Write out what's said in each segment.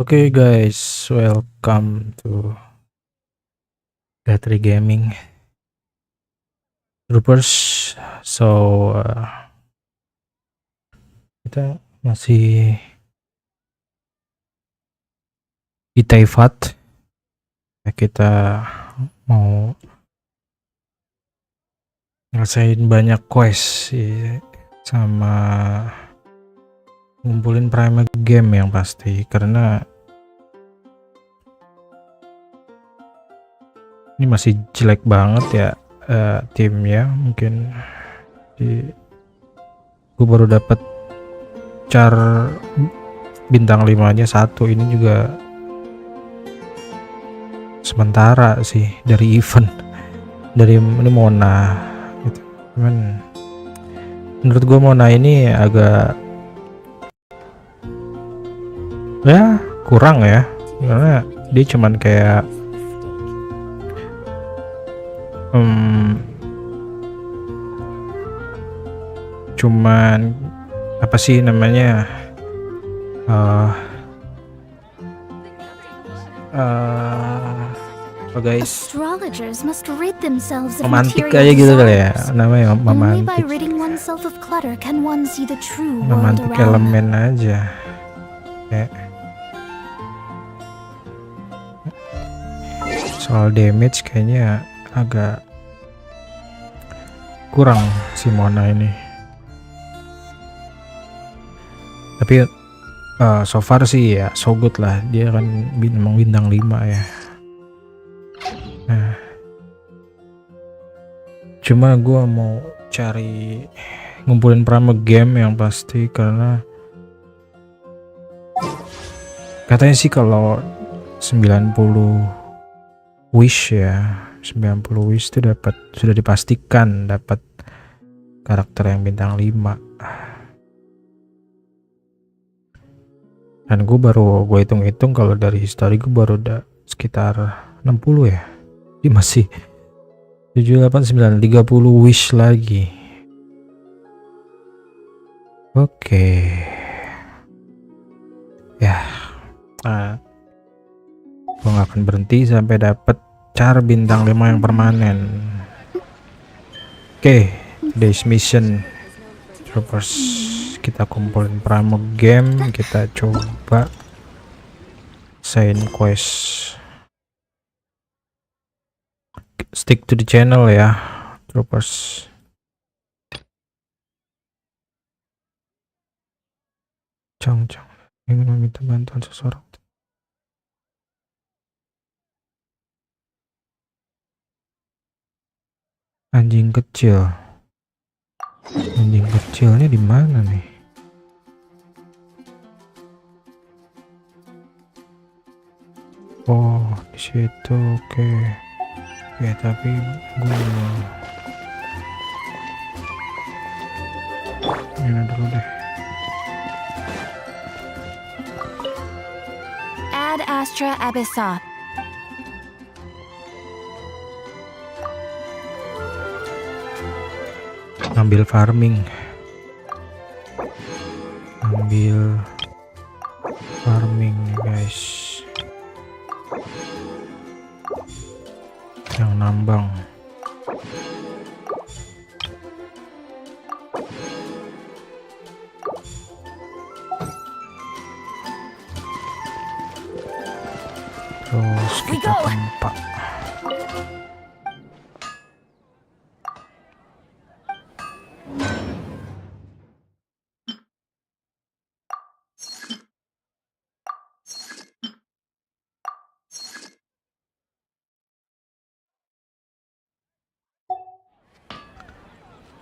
Okay guys, welcome to Gatri Gaming Troopers. So kita masih di Taifat. Kita mau ngerasain banyak quest sih, sama ngumpulin prime game yang pasti, karena ini masih jelek banget ya timnya. Mungkin gue baru dapat char bintang 5 nya satu, ini juga sementara sih dari event, dari ini Mona gitu. Cuman menurut gue Mona ini agak ya kurang ya, karena dia cuman kayak cuman apa sih namanya, apa guys, memantik aja gitu kali ya namanya, memantik elemen aja kayak. Soal damage kayaknya agak kurang si Mona ini, tapi so far sih ya so good lah, dia kan memang bintang 5 ya. Nah, cuma gua mau cari ngumpulin prime game yang pasti, karena katanya sih kalau 90 wish ya, 90 wish itu dapat, sudah dipastikan dapat karakter yang bintang 5. Dan gue hitung-hitung kalau dari history gue baru udah sekitar 60 ya. Ini masih 7, 8, 9, 30 wish lagi. Oke. Ya. Gue gak akan berhenti sampai dapat char bintang 5 yang permanen. Oke, today's mission Troopers, kita kumpulin prime game, kita coba sign quest. Stick to the channel ya Troopers. Ingin meminta bantuan seseorang. Anjing kecil. Anjing kecilnya di mana nih? Oh, di situ. Oke. Ya, tapi gue ini dulu deh. Ad Astra Abyssa. Ambil farming nih guys, yang nambang. Terus kita tempat.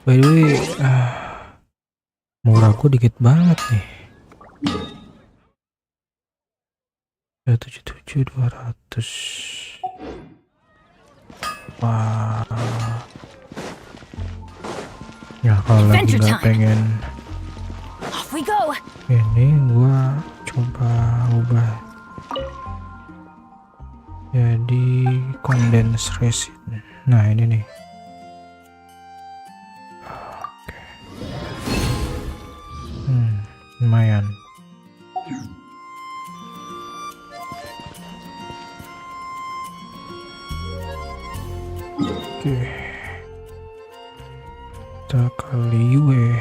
By the way, murah gue dikit banget nih. 77.200. Wah. Ya kalau lagi nggak pengen ini, gua coba ubah jadi condense resin. Nah ini nih. Lumayan. Oke. Kita kali Yue.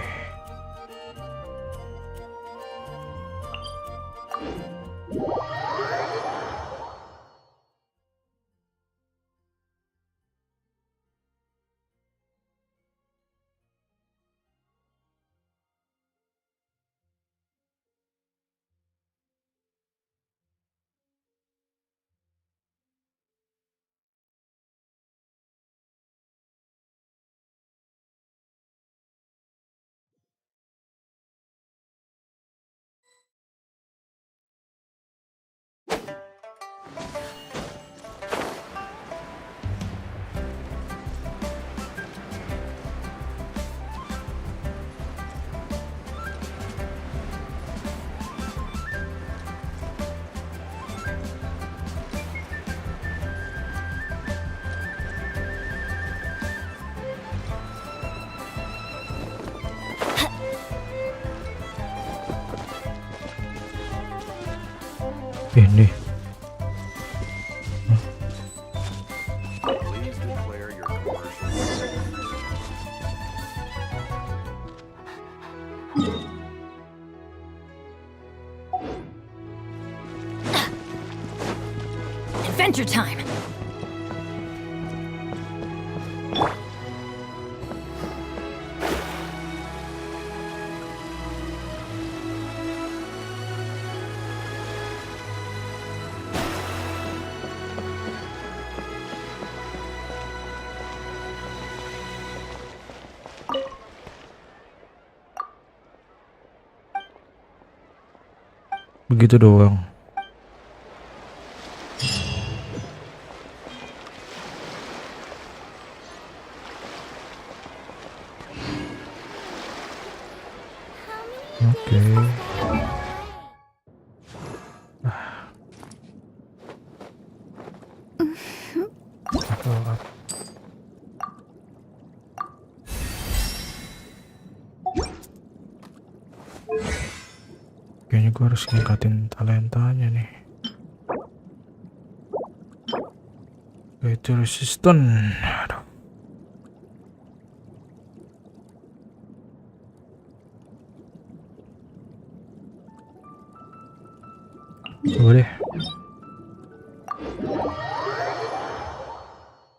Ini Please declare your commercial. Adventure time! begitu doang. Oke. Kayaknya gue harus ngikatin talentanya nih. Itu resisten. Aduh. Coba deh.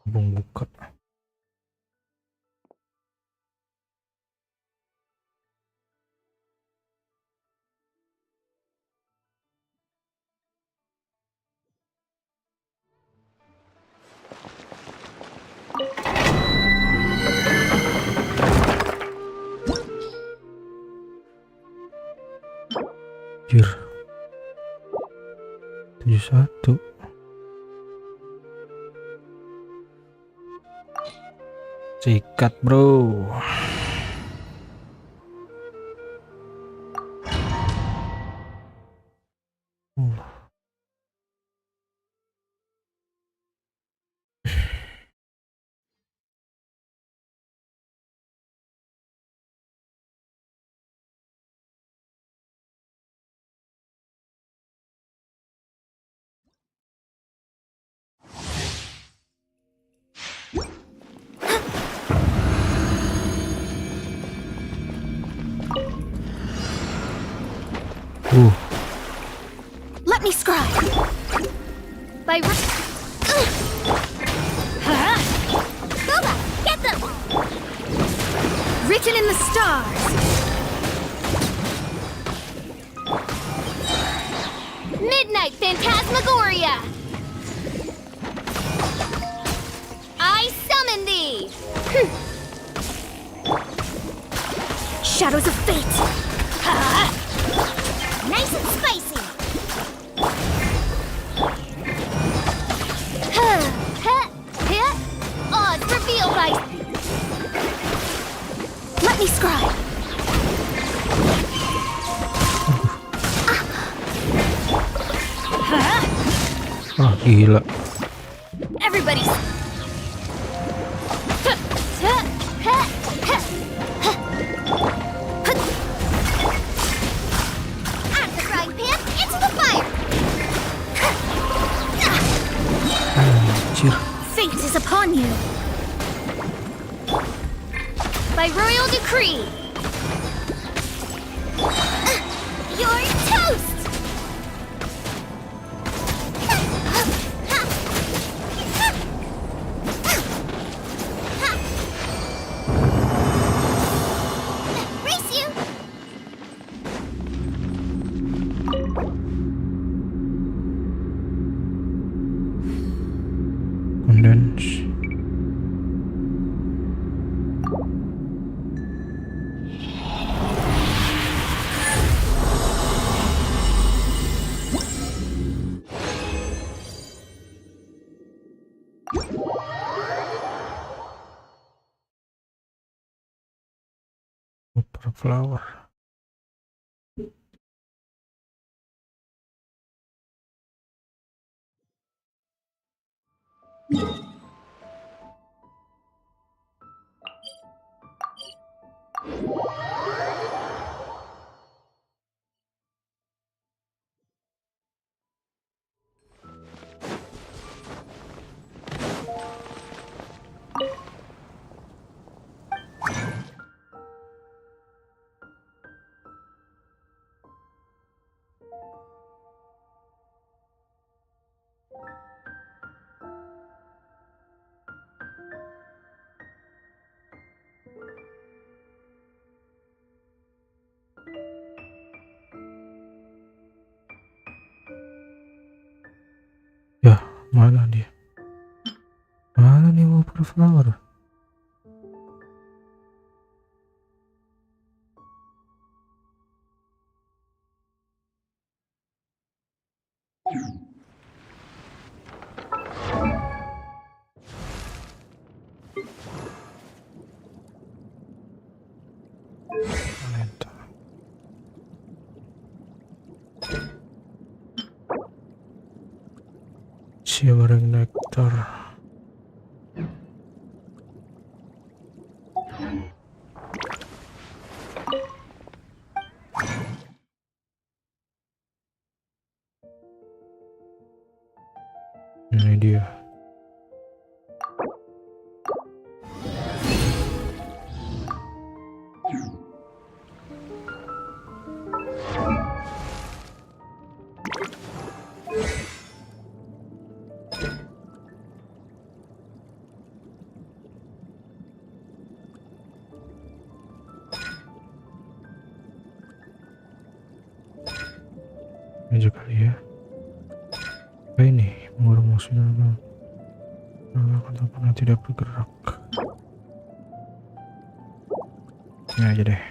Buka. Jir. 71. Sikat, bro. Let me scribe! By Boba, get them! Written in the stars! Midnight Phantasmagoria! I summon thee! Shadows of fate! Nice and spicy! Odds revealed by... Let me scribe! Ah, gila. Everybody's... Add the frying pan into the fire! Anjir. Fate is upon you! By royal decree. You're toast! Race you! Condense. Opera flower. Ya, mana dia? Mana nih opera flower? Talenta. Shivering nectar. Ini dia. Ini aja kali ya. Apa ini? Mengurung musuhnya atau pernah tidak bergerak. Ini aja deh.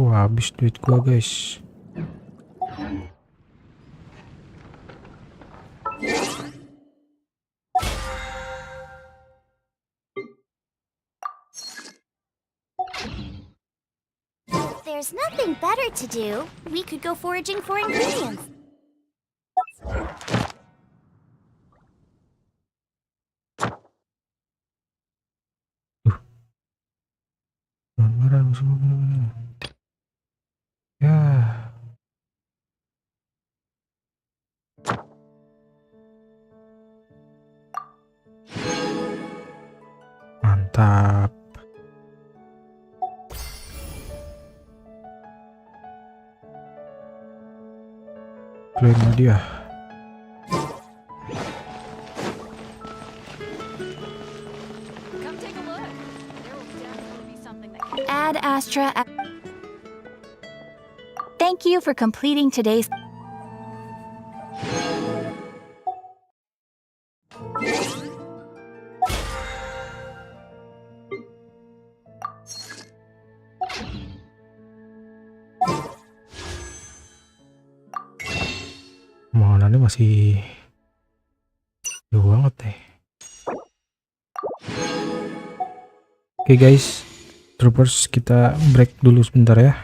Wah, habis duit gua guys. If there's nothing better to do, we could go foraging for ingredients. Marah musuh. Ya. Mantap. Klaim dia. Come take a look. There will definitely be something that can... Ad Astra. Thank you for completing today's. Makanannya masih jauh banget deh. Oke guys, troopers, kita break dulu sebentar ya.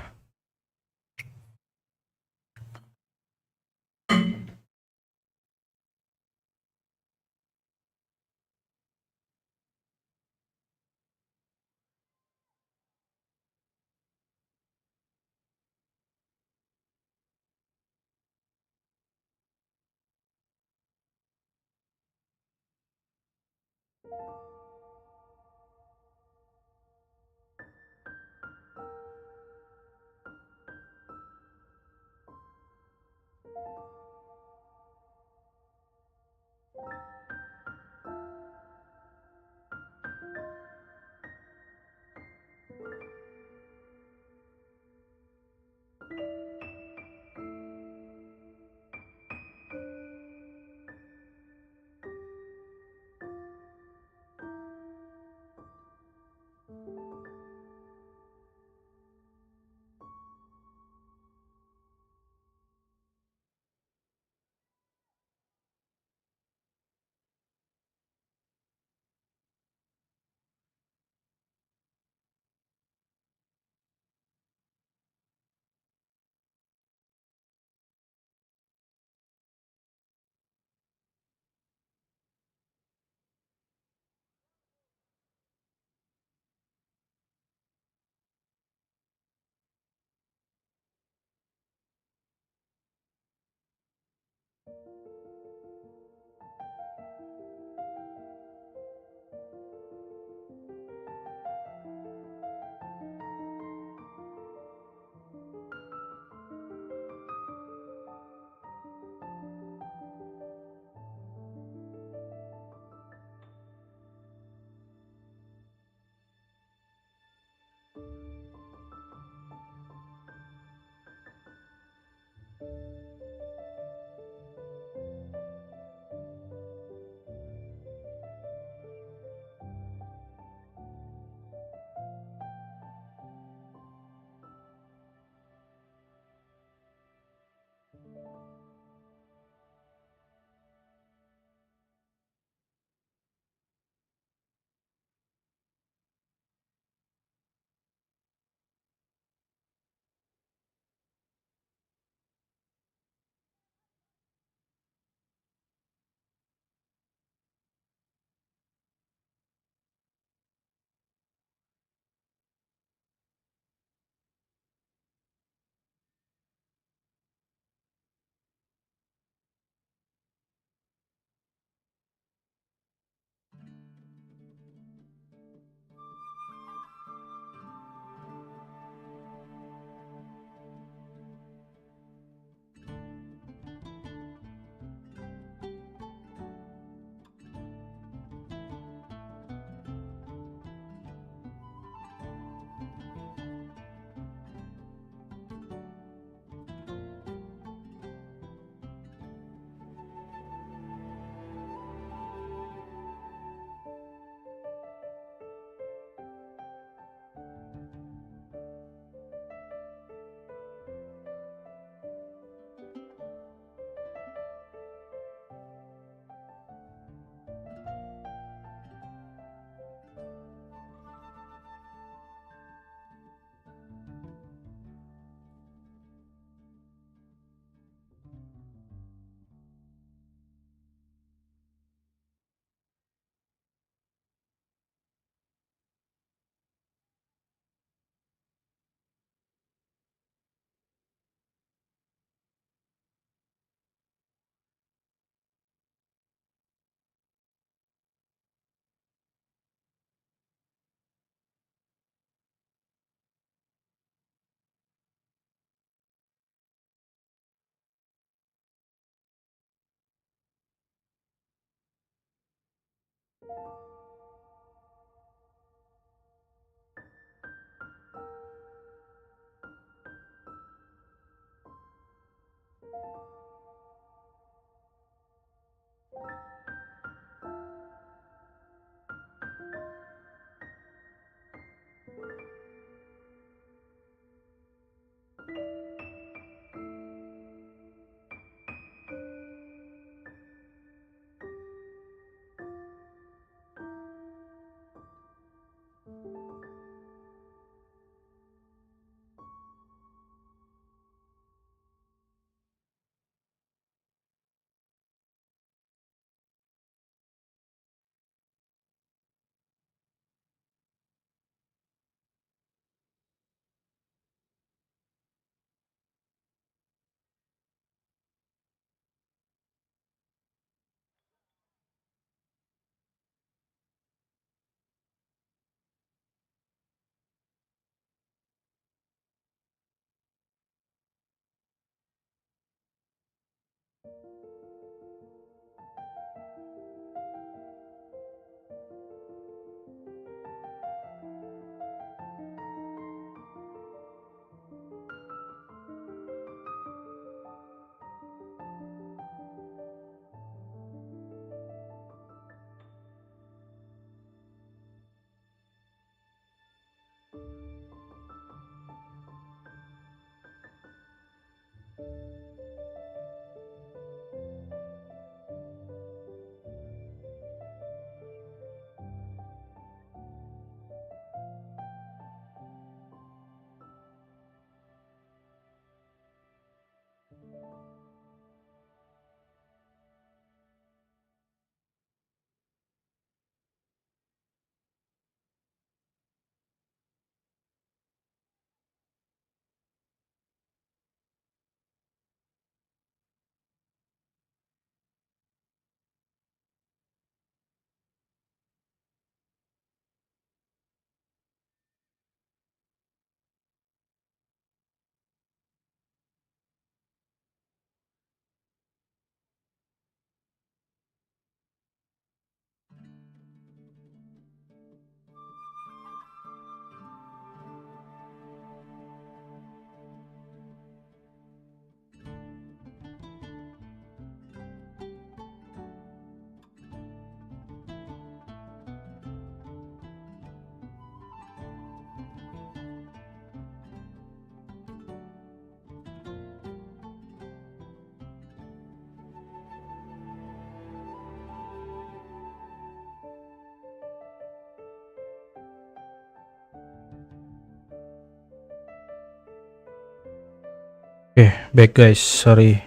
Oke, back guys, sorry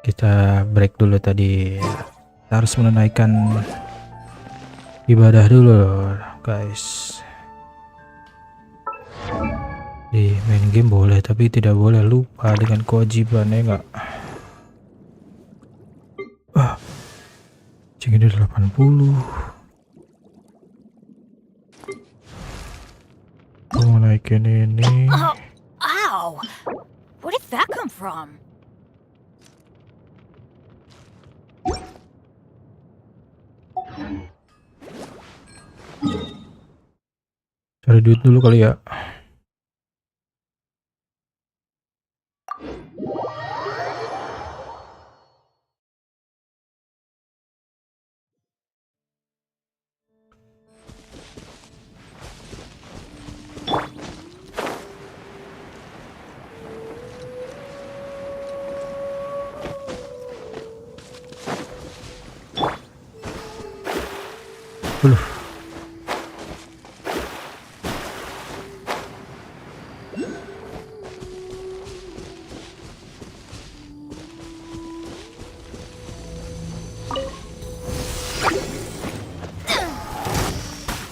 kita break dulu tadi. Kita harus menunaikan ibadah dulu guys. Di main game boleh, tapi tidak boleh lupa dengan kewajibannya enggak. Cing ini 80. Mau naikin ini. Oh, ow! Where did that come from? Cari duit dulu kali ya.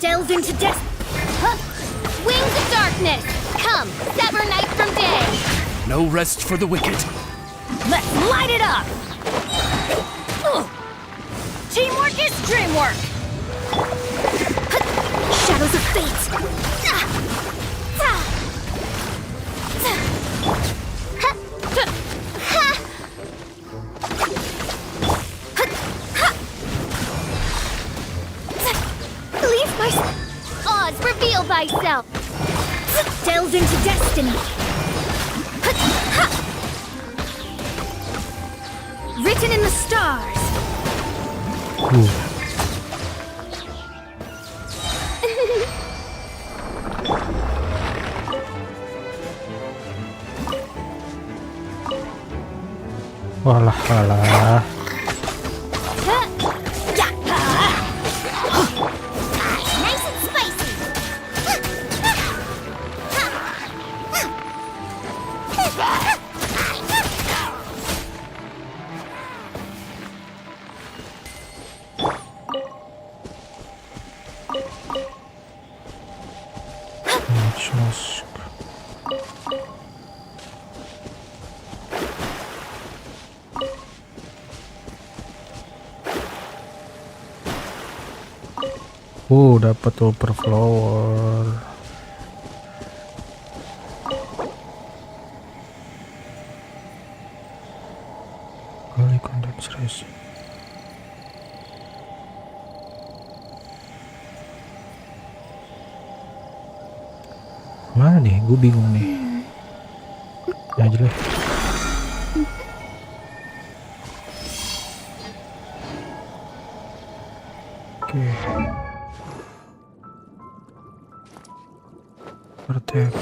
Delve into death. Huh. Wings of darkness. Come, sever night from day. No rest for the wicked. Let's light it up! Ugh. Teamwork is dreamwork! Shadows of fate. Reveal thyself. Delve into destiny. Written in the stars. Walah, walah. Nice and spicy. Mask. Dapat overflower. Kali kondensasi. Mana nih? Gue bingung nih. Ya aja lah. Oke. Pertek.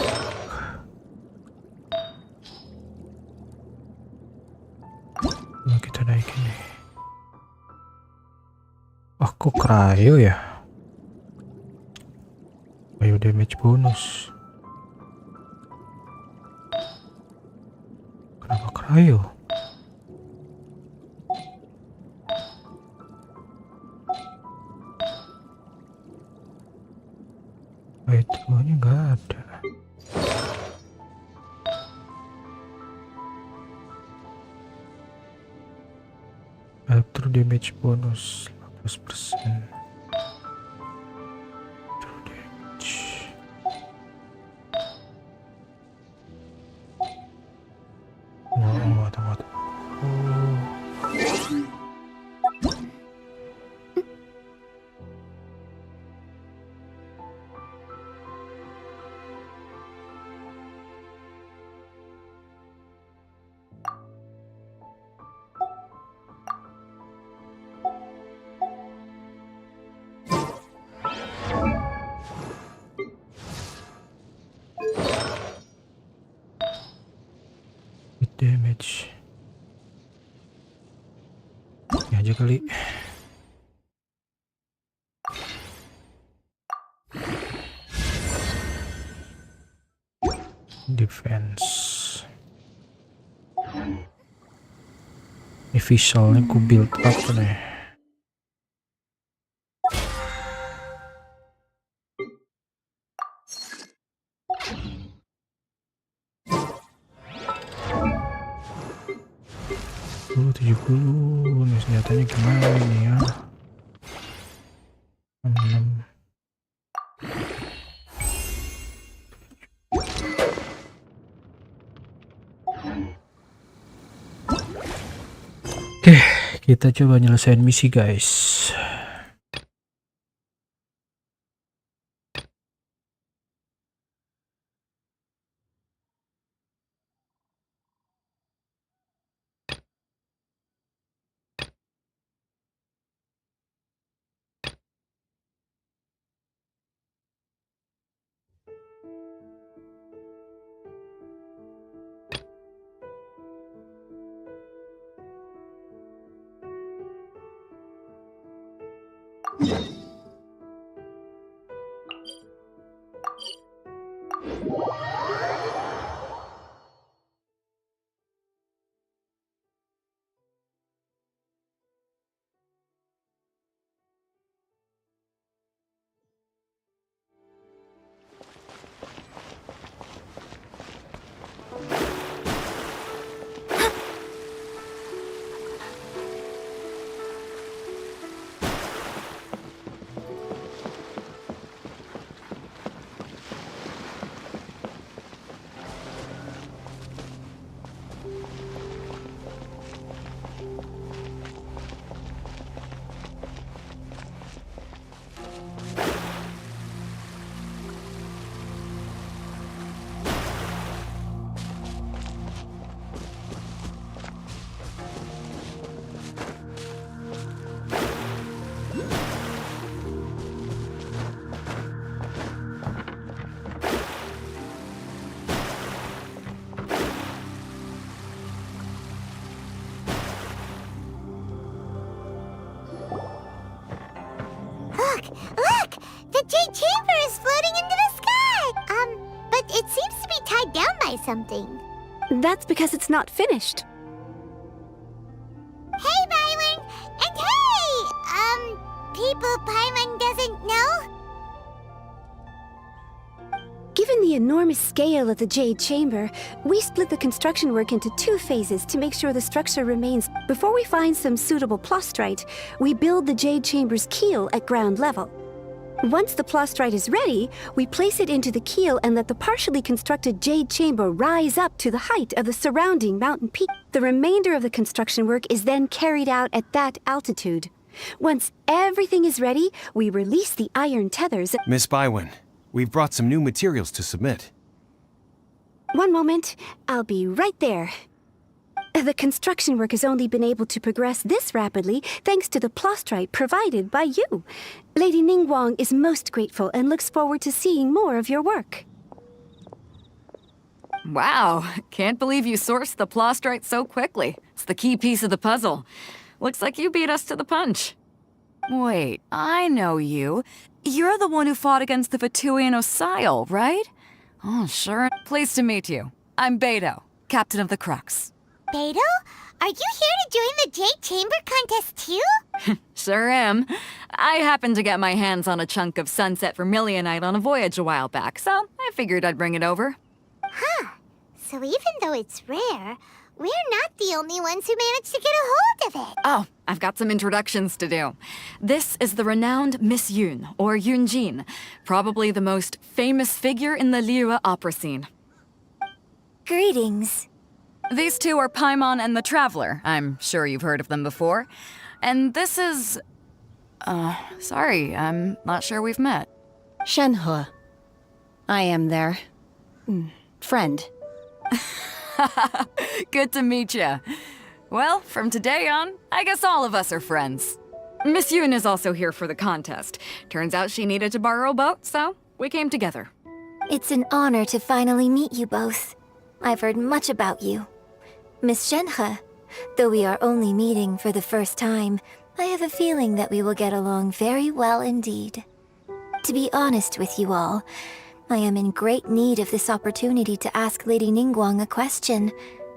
Nah, kita naikin nih. Oh, kok cryo ya? Cryo damage bonus. Kenapa cryo? Itemnya nggak ada. Electro damage bonus 18%. Electro damage. Oh, tunggu. Oh. Damage ini aja kali. Defense ini visualnya ku build up nih. Oh, 70 nih senjatanya gimana nih ya? 66. Oke, kita coba nyelesain misi guys. Look! The jade chamber is floating into the sky! But it seems to be tied down by something. That's because it's not finished. Hey, Byron! And hey! People Paimon doesn't know? Given the enormous scale of the Jade Chamber, we split the construction work into 2 phases to make sure the structure remains. Before we find some suitable plastrite, we build the Jade Chamber's keel at ground level. Once the plastrite is ready, we place it into the keel and let the partially constructed Jade Chamber rise up to the height of the surrounding mountain peak. The remainder of the construction work is then carried out at that altitude. Once everything is ready, we release the iron tethers. Miss Bywin, we've brought some new materials to submit. One moment, I'll be right there. The construction work has only been able to progress this rapidly thanks to the plastrite provided by you. Lady Ningguang is most grateful and looks forward to seeing more of your work. Wow, can't believe you sourced the plastrite so quickly. It's the key piece of the puzzle. Looks like you beat us to the punch. Wait, I know you. You're the one who fought against the Bantuin Osile, right? Oh, sure. Pleased to meet you. I'm Beto, captain of the Crux. Beto? Are you here to join the Jade Chamber contest too? Sure am. I happened to get my hands on a chunk of sunset vermilionite on a voyage a while back, so I figured I'd bring it over. Huh. So even though it's rare, we're not the only ones who managed to get a hold of it. Oh, I've got some introductions to do. This is the renowned Miss Yun, or Yunjin, probably the most famous figure in the Liyue opera scene. Greetings. These two are Paimon and the Traveler. I'm sure you've heard of them before. And this is... sorry, I'm not sure we've met. Shenhe. I am their... friend. Good to meet you. Well, from today on, I guess all of us are friends. Miss Yun is also here for the contest. Turns out she needed to borrow a boat, so we came together. It's an honor to finally meet you both. I've heard much about you. Miss Shenhe, though we are only meeting for the first time, I have a feeling that we will get along very well indeed. To be honest with you all, I am in great need of this opportunity to ask Lady Ningguang a question.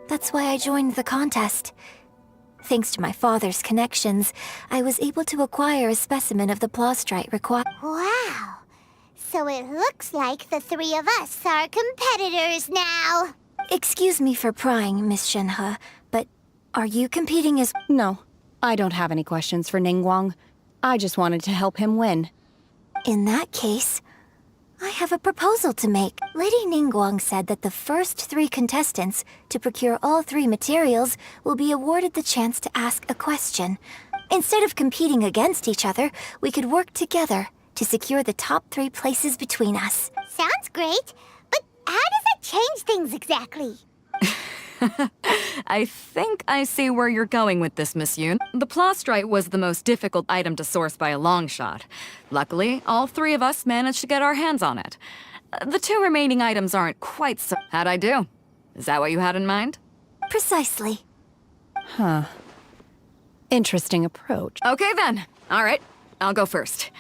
That's why I joined the contest. Thanks to my father's connections, I was able to acquire a specimen of the plastrite required. Wow! So it looks like the 3 of us are competitors now. Excuse me for prying, Miss Shenhe, but are you competing as... No, I don't have any questions for Ningguang. I just wanted to help him win. In that case, I have a proposal to make. Lady Ningguang said that the first 3 contestants to procure all 3 materials will be awarded the chance to ask a question. Instead of competing against each other, we could work together to secure the top 3 places between us. Sounds great, but how does it change things exactly? I think I see where you're going with this, Miss Yun. The plastrite was the most difficult item to source by a long shot. Luckily, all 3 of us managed to get our hands on it. The 2 remaining items aren't quite so... How'd I do? Is that what you had in mind? Precisely. Huh. Interesting approach. Okay then. All right, I'll go first.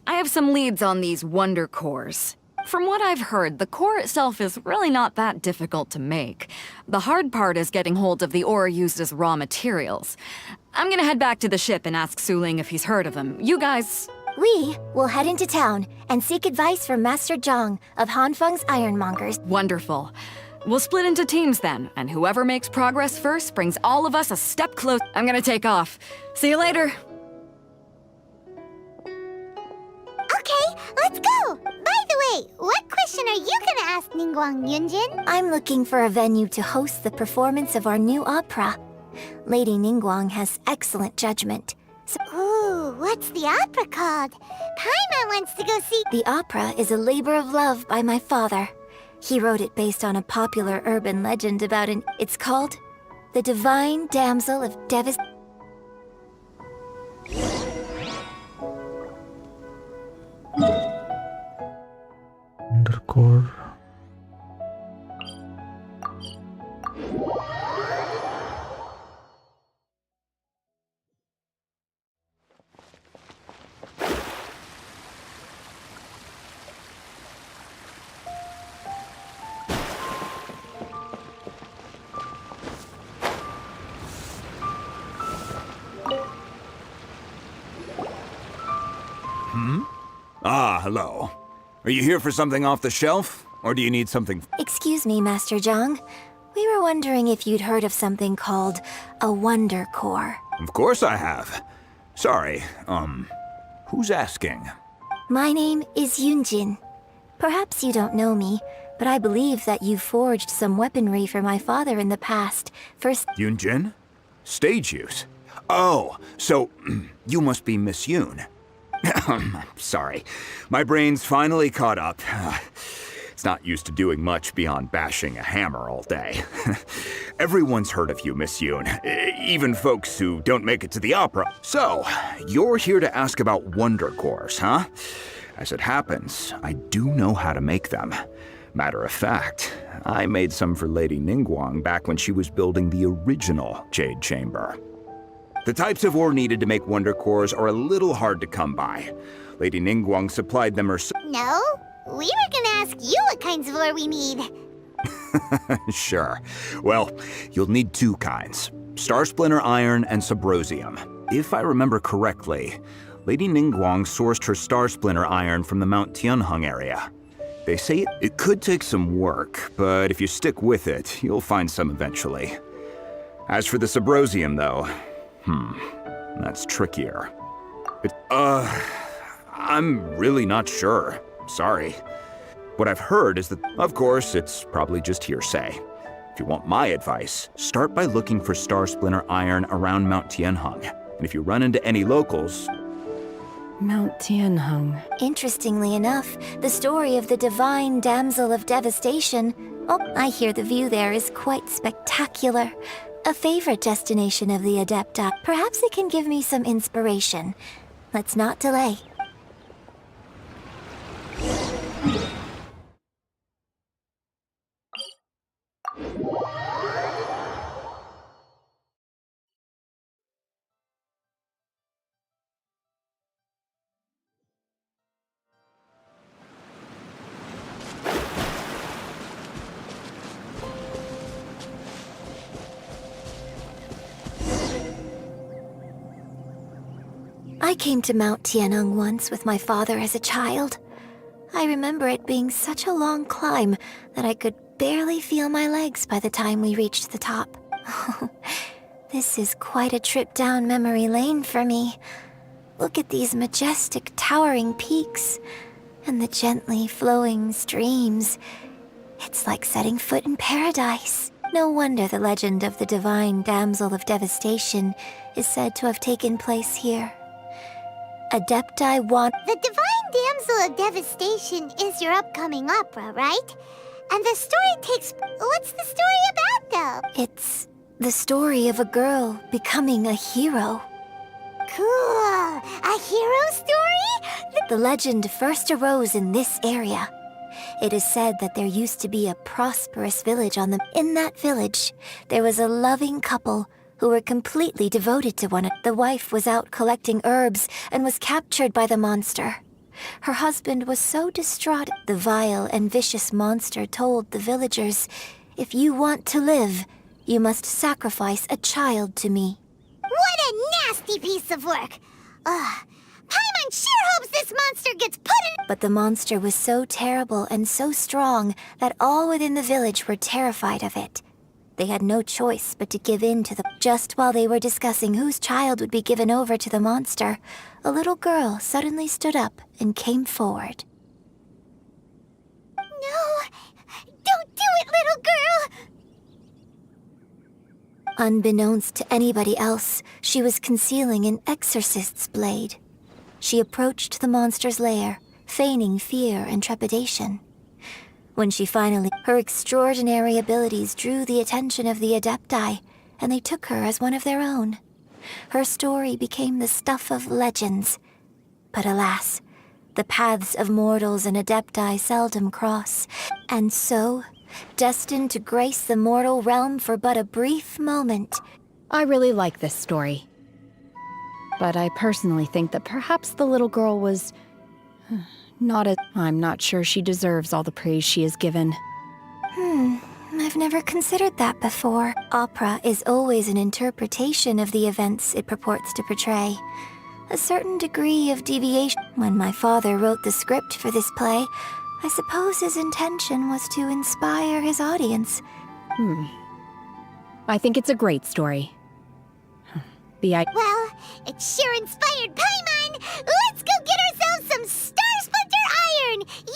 I have some leads on these wonder cores. From what I've heard, the core itself is really not that difficult to make. The hard part is getting hold of the ore used as raw materials. I'm gonna head back to the ship and ask Suling if he's heard of them. You guys... We will head into town and seek advice from Master Zhang of Hanfeng's Ironmongers. Wonderful. We'll split into teams then, and whoever makes progress first brings all of us a step closer. I'm gonna take off. See you later. Okay, let's go! By the way, what question are you gonna ask Ningguang Yunjin? I'm looking for a venue to host the performance of our new opera. Lady Ningguang has excellent judgment. So, ooh, what's the opera called? Paimon wants to go see... The opera is a labor of love by my father. He wrote it based on a popular urban legend about an... It's called The Divine Damsel of Devastation. Undercore. Ah, hello. Are you here for something off the shelf? Or do you need something? Excuse me, Master Zhang. We were wondering if you'd heard of something called a Wonder Core. Of course I have. Sorry, who's asking? My name is Yunjin. Perhaps you don't know me, but I believe that you forged some weaponry for my father in the past. First, Yunjin? Stage use? Oh, so you must be Miss Yoon. Sorry, my brain's finally caught up. It's not used to doing much beyond bashing a hammer all day. Everyone's heard of you, Miss Yoon, even folks who don't make it to the opera. So, you're here to ask about Wonder Cores, huh? As it happens, I do know how to make them. Matter of fact, I made some for Lady Ningguang back when she was building the original Jade Chamber. The types of ore needed to make Wonder Cores are a little hard to come by. Lady Ningguang supplied them herself. No, we were gonna ask you what kinds of ore we need. Sure. Well, you'll need two kinds. Star Splinter Iron and Subrosium. If I remember correctly, Lady Ningguang sourced her Star Splinter Iron from the Mount Tianheng area. They say it could take some work, but if you stick with it, you'll find some eventually. As for the Subrosium, though, that's trickier. But, I'm really not sure. Sorry. What I've heard is that, of course, it's probably just hearsay. If you want my advice, start by looking for Star Splinter Iron around Mount Tianheng. And if you run into any locals... Mount Tianheng. interestingly enough, the story of the divine damsel of devastation. Oh, I hear the view there is quite spectacular. A favorite destination of the Adepti. Perhaps it can give me some inspiration. Let's not delay. I came to Mount Tianheng once with my father as a child. I remember it being such a long climb that I could barely feel my legs by the time we reached the top. This is quite a trip down memory lane for me. Look at these majestic, towering peaks and the gently flowing streams. It's like setting foot in paradise. No wonder the legend of the divine damsel of devastation is said to have taken place here. Adepti want... The Divine Damsel of Devastation is your upcoming opera, right? And the story takes... What's the story about, though? It's the story of a girl becoming a hero. Cool. A hero story? The legend first arose in this area. It is said that there used to be a prosperous village on the... In that village, there was a loving couple who were completely devoted to one another. The wife was out collecting herbs and was captured by the monster. Her husband was so distraught. The vile and vicious monster told the villagers, "If you want to live, you must sacrifice a child to me." What a nasty piece of work! Paimon sure hopes this monster gets put in... But the monster was so terrible and so strong that all within the village were terrified of it. They had no choice but to give in to the... Just while they were discussing whose child would be given over to the monster, a little girl suddenly stood up and came forward. No! Don't do it, little girl! Unbeknownst to anybody else, she was concealing an exorcist's blade. She approached the monster's lair, feigning fear and trepidation. When she finally... Her extraordinary abilities drew the attention of the Adepti, and they took her as one of their own. Her story became the stuff of legends. But alas, the paths of mortals and Adepti seldom cross, and so, destined to grace the mortal realm for but a brief moment... I really like this story. But I personally think that perhaps the little girl was... I'm not sure she deserves all the praise she is given. I've never considered that before. Opera is always an interpretation of the events it purports to portray. a certain degree of deviation. When my father wrote the script for this play, I suppose his intention was to inspire his audience. I think it's a great story. Well, it sure inspired Paimon! Let's go get ourselves some Star Splinter Iron! Yeah!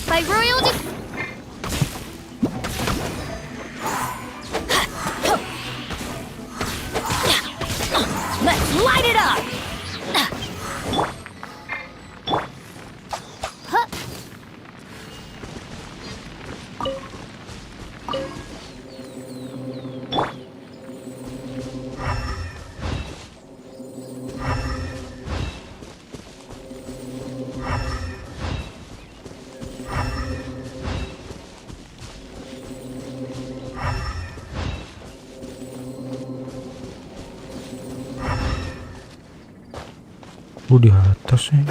By royal Let's light it up! Di atas nih.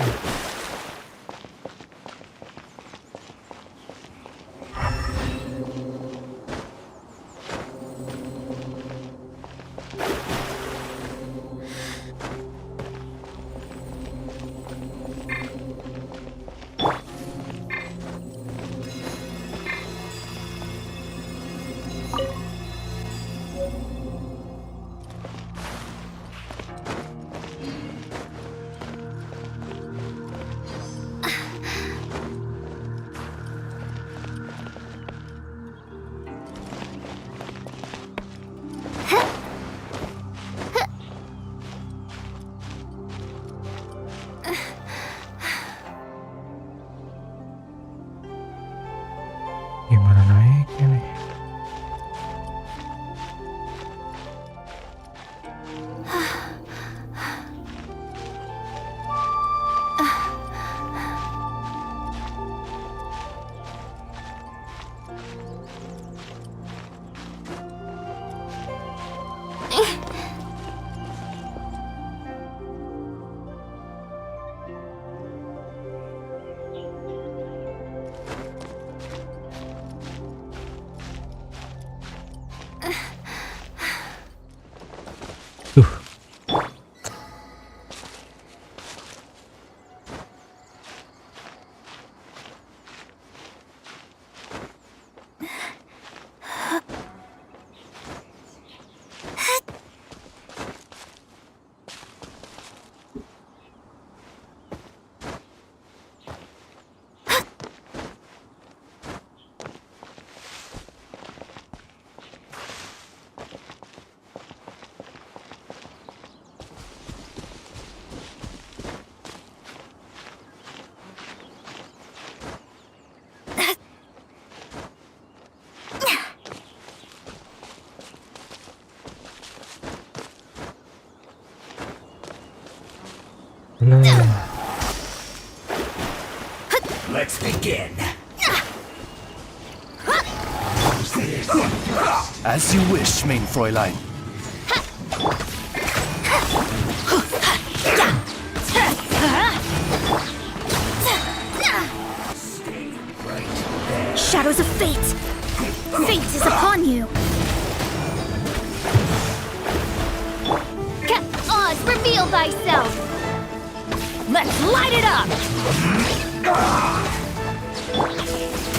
Gimana naiknya nih? Let's begin. As you wish, main Fräulein. Shadows of fate! Fate is upon you! Oz, reveal thyself! Let's light it up!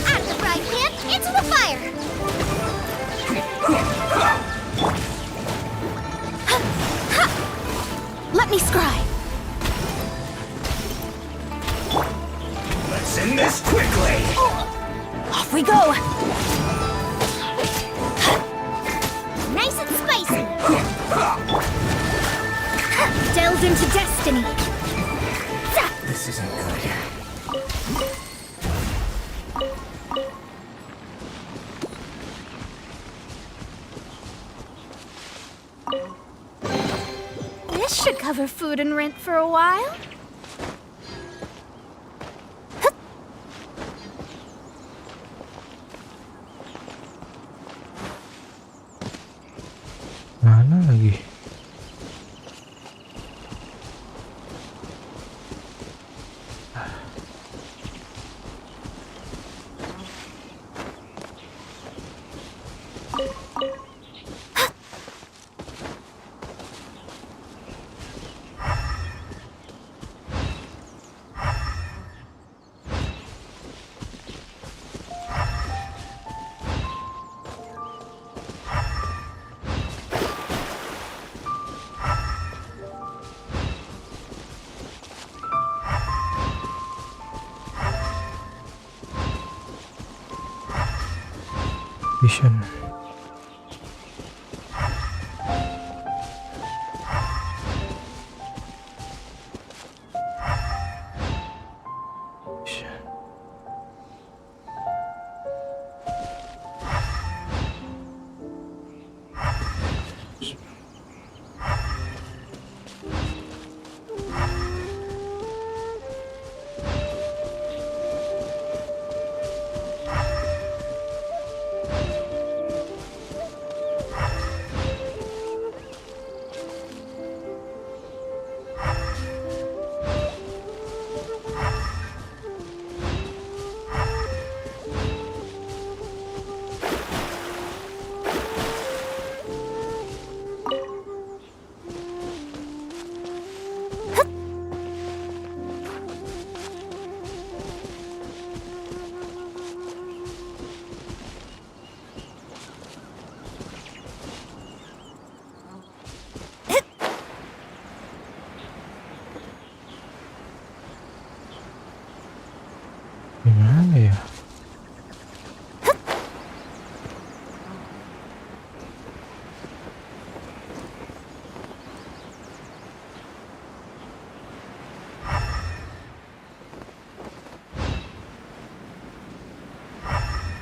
Out of the frying pan, into the fire! Let me scry! Let's end this quickly. Off we go! Nice and spicy! Delve into destiny! This isn't good. This should cover food and rent for a while. Vision. Gimana ya?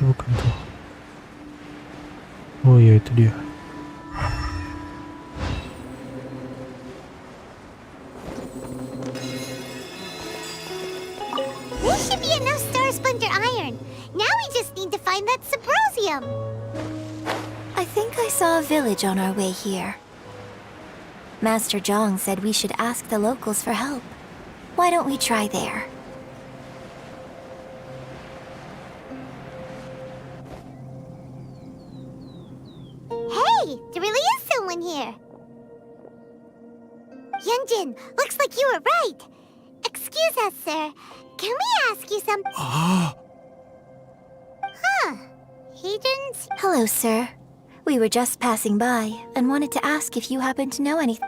Bukan tuh. Oh iya, itu dia. This should be enough star splinter iron. Now we just need to find that Subrosium. I think I saw a village on our way here. Master Zhang said we should ask the locals for help. Why don't we try there? Hey, there really is someone here. Yunjin, looks like you were right. Excuse us, sir. Can we ask you something? Huh. He didn't... Hello, sir. We were just passing by and wanted to ask if you happen to know anything.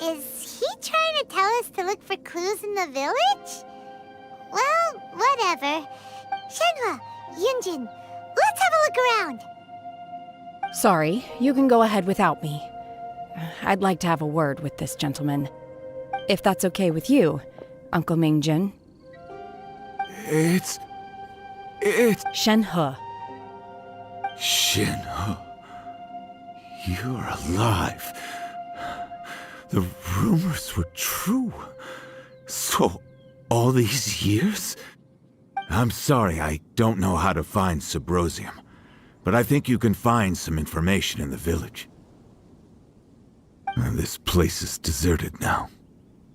Is he trying to tell us to look for clues in the village? Well, whatever. Shenhua, Yunjin, let's have a look around. Sorry, you can go ahead without me. I'd like to have a word with this gentleman. If that's okay with you, Uncle Mingjin. It's Shenhe. Shinho. You're alive. The rumors were true. So, all these years? I'm sorry, I don't know how to find Subrosium, but I think you can find some information in the village. And this place is deserted now.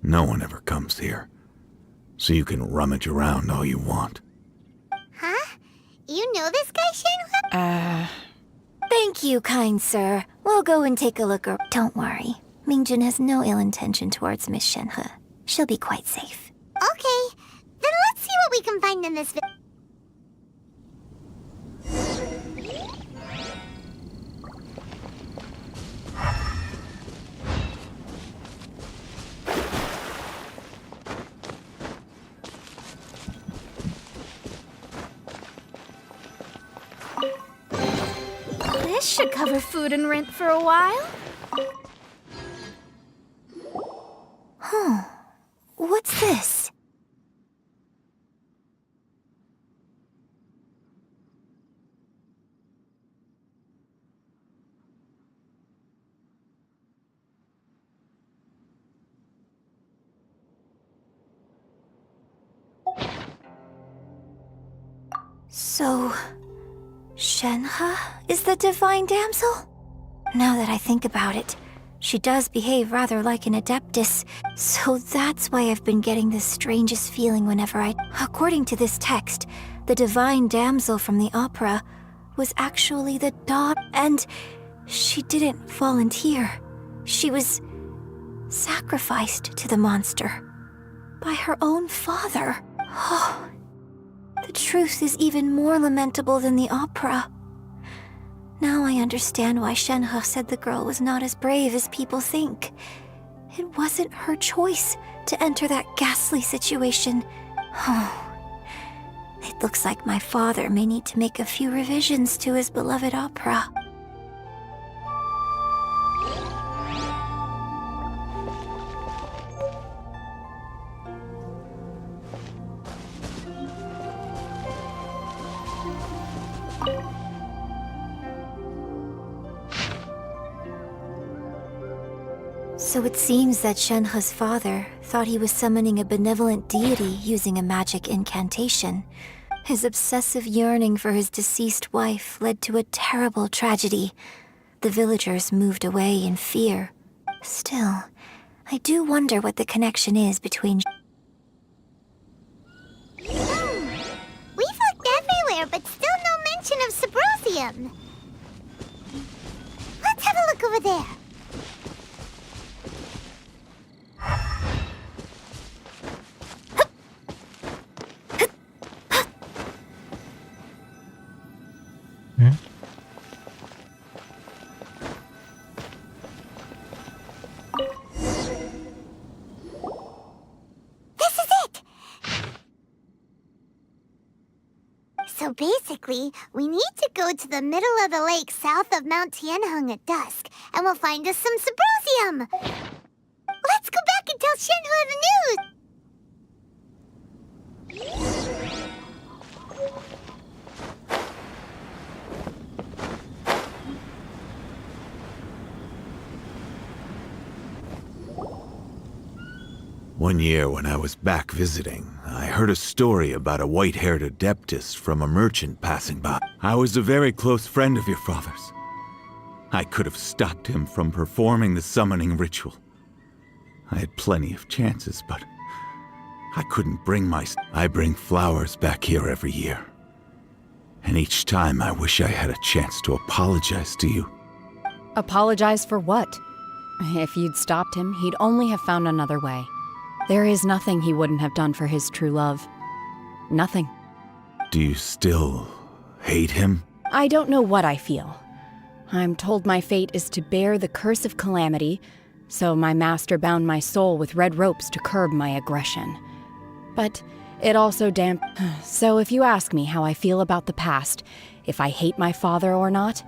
No one ever comes here. So you can rummage around all you want. Huh? You know this guy, Shenhua? Thank you, kind sir. We'll go and take a look. Don't worry. Mingjin has no ill intention towards Miss Shenhe. She'll be quite safe. Okay, then let's see what we can find in this village. This should cover food and rent for a while. What's this? So, Shenhe is the divine damsel? Now that I think about it, She does behave rather like an adeptus, so that's why I've been getting the strangest feeling whenever According to this text, the divine damsel from the opera was actually the daughter, and she didn't volunteer. She was sacrificed to the monster by her own father. Oh, the truth is even more lamentable than the opera. Now I understand why Shenhe said the girl was not as brave as people think. It wasn't her choice to enter that ghastly situation. Oh, it looks like my father may need to make a few revisions to his beloved opera. So it seems that Shenhe's father thought he was summoning a benevolent deity using a magic incantation. His obsessive yearning for his deceased wife led to a terrible tragedy. The villagers moved away in fear. Still, I do wonder what the connection is between... We've looked everywhere, but still no mention of Sabrosium. Let's have a look over there. So basically, we need to go to the middle of the lake south of Mount Tianheng at dusk, and we'll find us some Sabrosium! Let's go back and tell Shenhe the news! One year when I was back visiting, I heard a story about a white-haired adeptus from a merchant passing by. I was a very close friend of your father's. I could have stopped him from performing the summoning ritual. I had plenty of chances, but I couldn't bring I bring flowers back here every year. And each time I wish I had a chance to apologize to you. Apologize for what? If you'd stopped him, he'd only have found another way. There is nothing he wouldn't have done for his true love. Nothing. Do you still hate him? I don't know what I feel. I'm told my fate is to bear the curse of calamity, so my master bound my soul with red ropes to curb my aggression. But it also So if you ask me how I feel about the past, if I hate my father or not,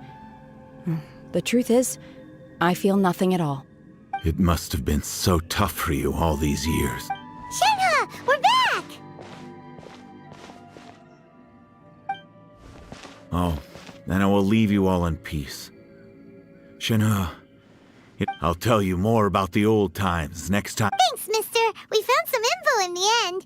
the truth is, I feel nothing at all. It must have been so tough for you all these years. Shenhe, we're back! Oh, then I will leave you all in peace. Shenhe, I'll tell you more about the old times next time. Thanks, mister. We found some info in the end.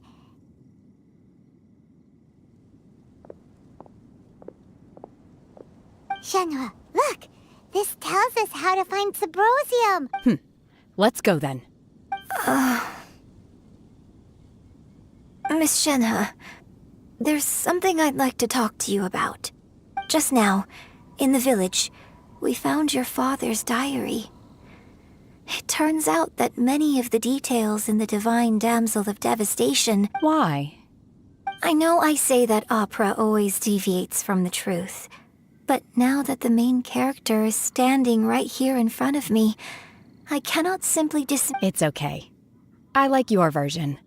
Shenhe, look! This tells us how to find Sabrosium. Let's go then. Miss Shenhe, there's something I'd like to talk to you about. Just now, in the village, we found your father's diary. It turns out that many of the details in the Divine Damsel of Devastation... Why? I know I say that opera always deviates from the truth, but now that the main character is standing right here in front of me, I cannot simply It's okay. I like your version.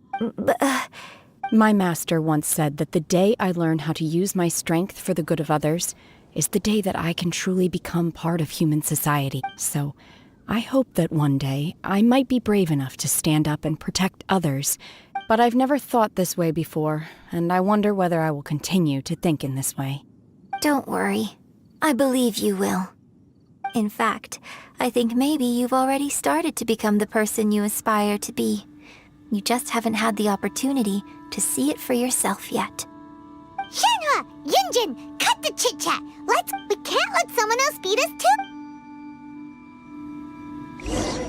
My master once said that the day I learn how to use my strength for the good of others is the day that I can truly become part of human society. So, I hope that one day I might be brave enough to stand up and protect others. But I've never thought this way before, and I wonder whether I will continue to think in this way. Don't worry. I believe you will. In fact, I think maybe you've already started to become the person you aspire to be. You just haven't had the opportunity to see it for yourself yet. Shenhe! Yunjin! Cut the chit-chat! We can't let someone else beat us too!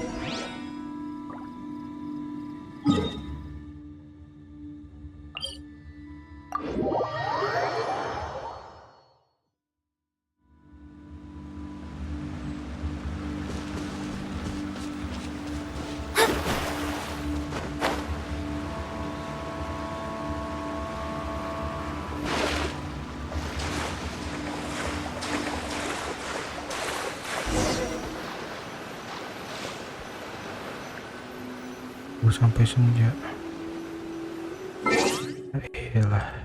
sampai senja. Iyalah.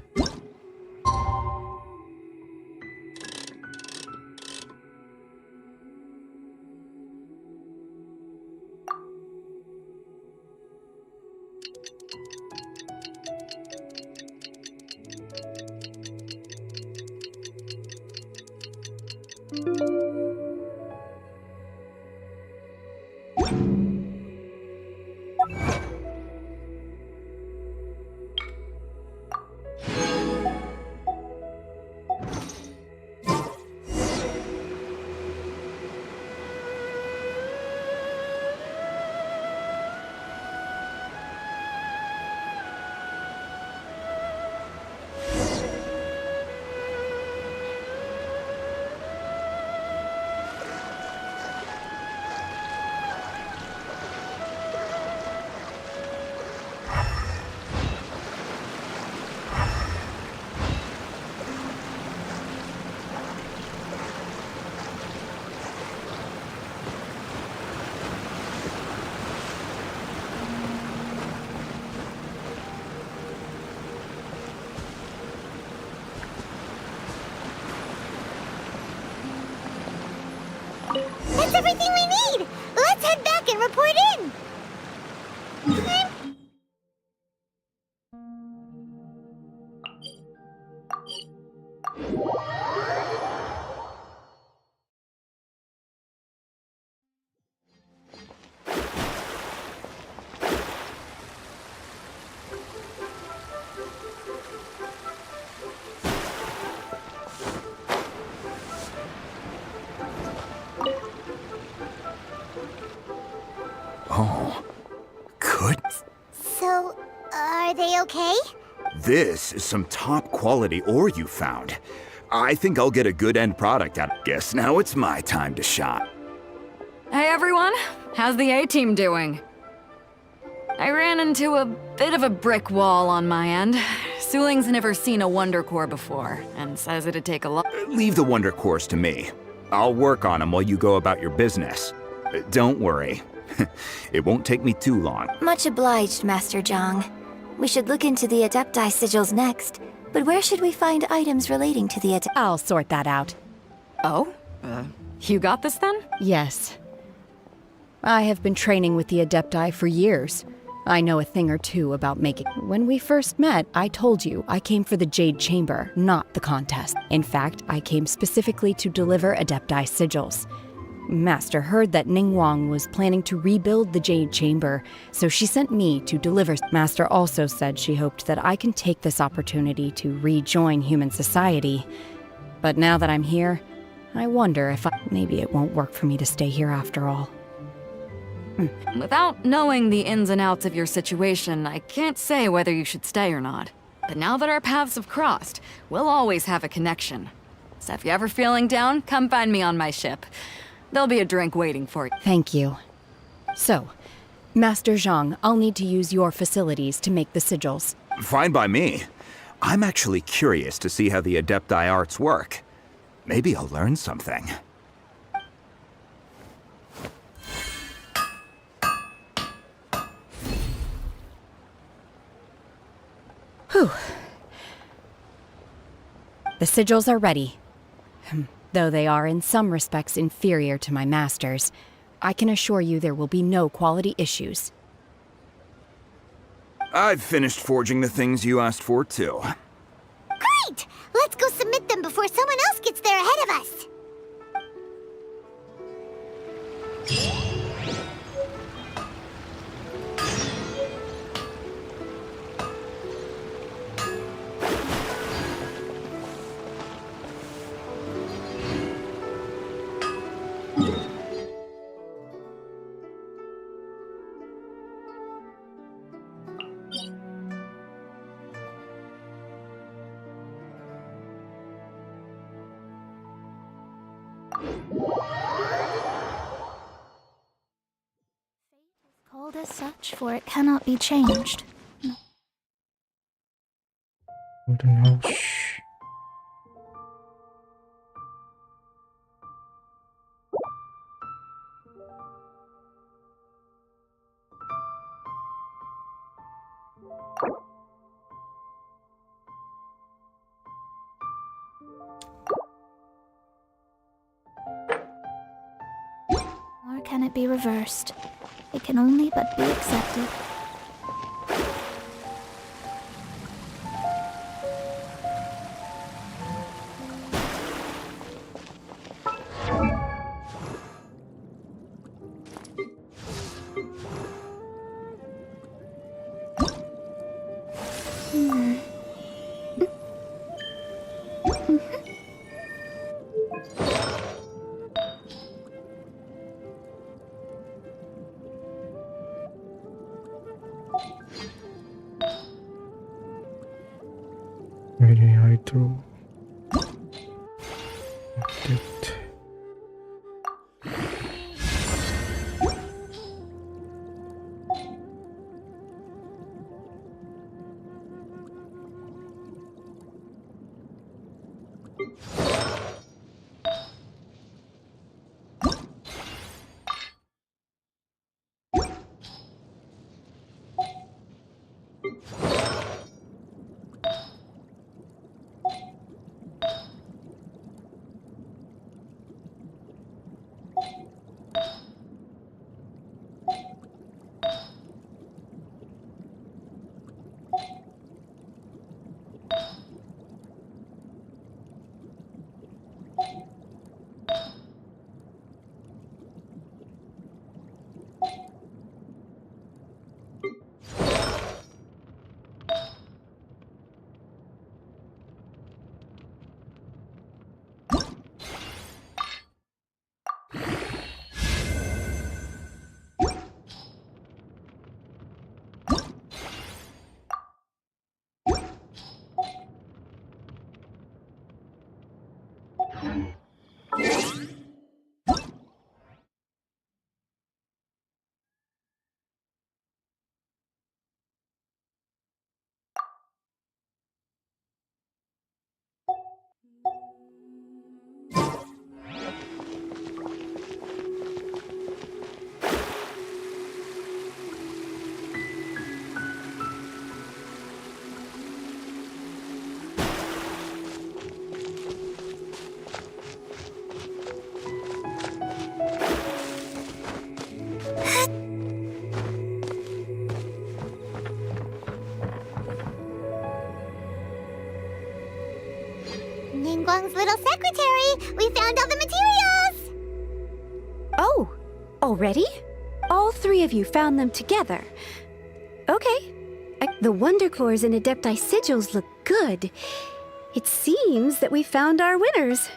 That's everything we need! Let's head back and report in! Oh, good. So, are they okay? This is some top quality ore you found. I think I'll get a good end product out. Guess now it's my time to shine. Hey everyone, how's the A-team doing? I ran into a bit of a brick wall on my end. Suling's never seen a Wonder Core before, and says it'd take a lot. Leave the wonder cores to me. I'll work on them while you go about your business. Don't worry. It won't take me too long. Much obliged, Master Zhang. We should look into the Adepti sigils next, but where should we find items relating to the I'll sort that out. Oh? You got this then? Yes. I have been training with the Adepti for years. I know a thing or two about making. When we first met, I told you I came for the Jade Chamber, not the contest. In fact, I came specifically to deliver Adepti sigils. Master heard that Ningguang was planning to rebuild the Jade Chamber, so she sent me to deliver. Master also said she hoped that I can take this opportunity to rejoin human society. But now that I'm here, I wonder if maybe it won't work for me to stay here after all. Without knowing the ins and outs of your situation, I can't say whether you should stay or not. But now that our paths have crossed, we'll always have a connection. So if you're ever feeling down, come find me on my ship. There'll be a drink waiting for you. Thank you. So, Master Zhang, I'll need to use your facilities to make the sigils. Fine by me. I'm actually curious to see how the Adepti arts work. Maybe I'll learn something. Whew. The sigils are ready. Though they are in some respects inferior to my master's, I can assure you there will be no quality issues. I've finished forging the things you asked for, too. Great! Let's go submit them before someone else gets there ahead of us! Called as such, for it cannot be changed. Golden House. Nor can it be reversed. It can only but be accepted. Very high throw. That. Ningguang's little secretary! We found all the materials! Oh, already? All three of you found them together. Okay. The Wonder Cores and Adepti Sigils look good. It seems that we found our winners.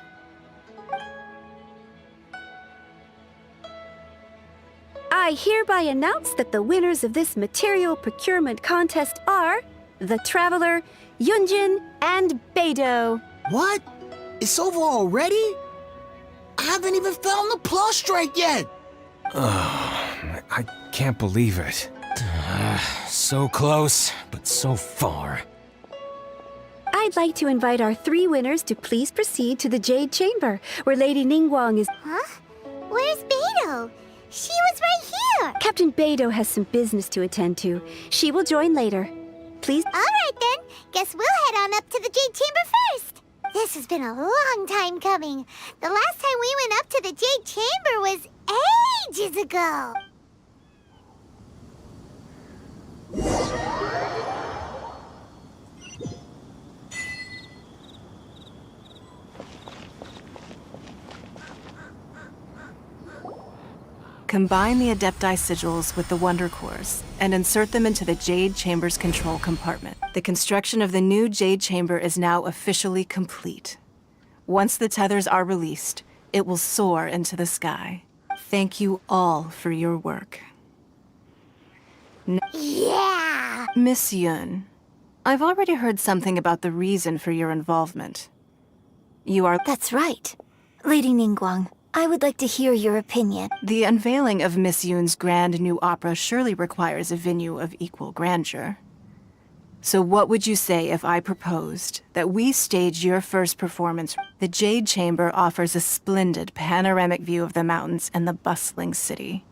I hereby announce that the winners of this material procurement contest are the Traveler, Yunjin, and Beidou. What? It's over already? I haven't even found the prostrate yet! I can't believe it. So close, but so far. I'd like to invite our three winners to please proceed to the Jade Chamber, where Lady Ningguang is... Huh? Where's Beidou? She was right here! Captain Beidou has some business to attend to. She will join later. Please... Alright then, guess we'll head on up to the Jade Chamber first! This has been a long time coming. The last time we went up to the Jade Chamber was ages ago. Combine the Adepti Sigils with the Wonder Cores and insert them into the Jade Chamber's control compartment. The construction of the new Jade Chamber is now officially complete. Once the tethers are released, it will soar into the sky. Thank you all for your work. Yeah! Miss Yun, I've already heard something about the reason for your involvement. You are... That's right. Lady Ningguang, I would like to hear your opinion. The unveiling of Miss Yun's grand new opera surely requires a venue of equal grandeur. So what would you say if I proposed that we stage your first performance? The Jade Chamber offers a splendid panoramic view of the mountains and the bustling city.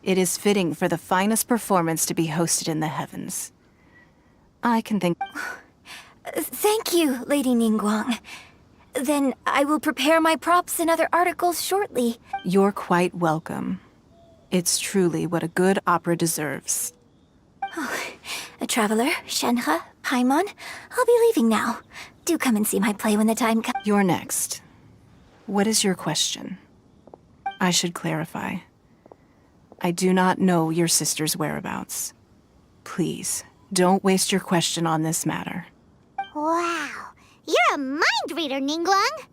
It is fitting for the finest performance to be hosted in the heavens. I can think. Thank you, Lady Ningguang. Then I will prepare my props and other articles shortly. You're quite welcome. It's truly what a good opera deserves. A traveler, Shenhe, Paimon, I'll be leaving now. Do come and see my play when the time comes. You're next. What is your question? I should clarify. I do not know your sister's whereabouts. Please, don't waste your question on this matter. Wow, you're a mind reader, Ningguang.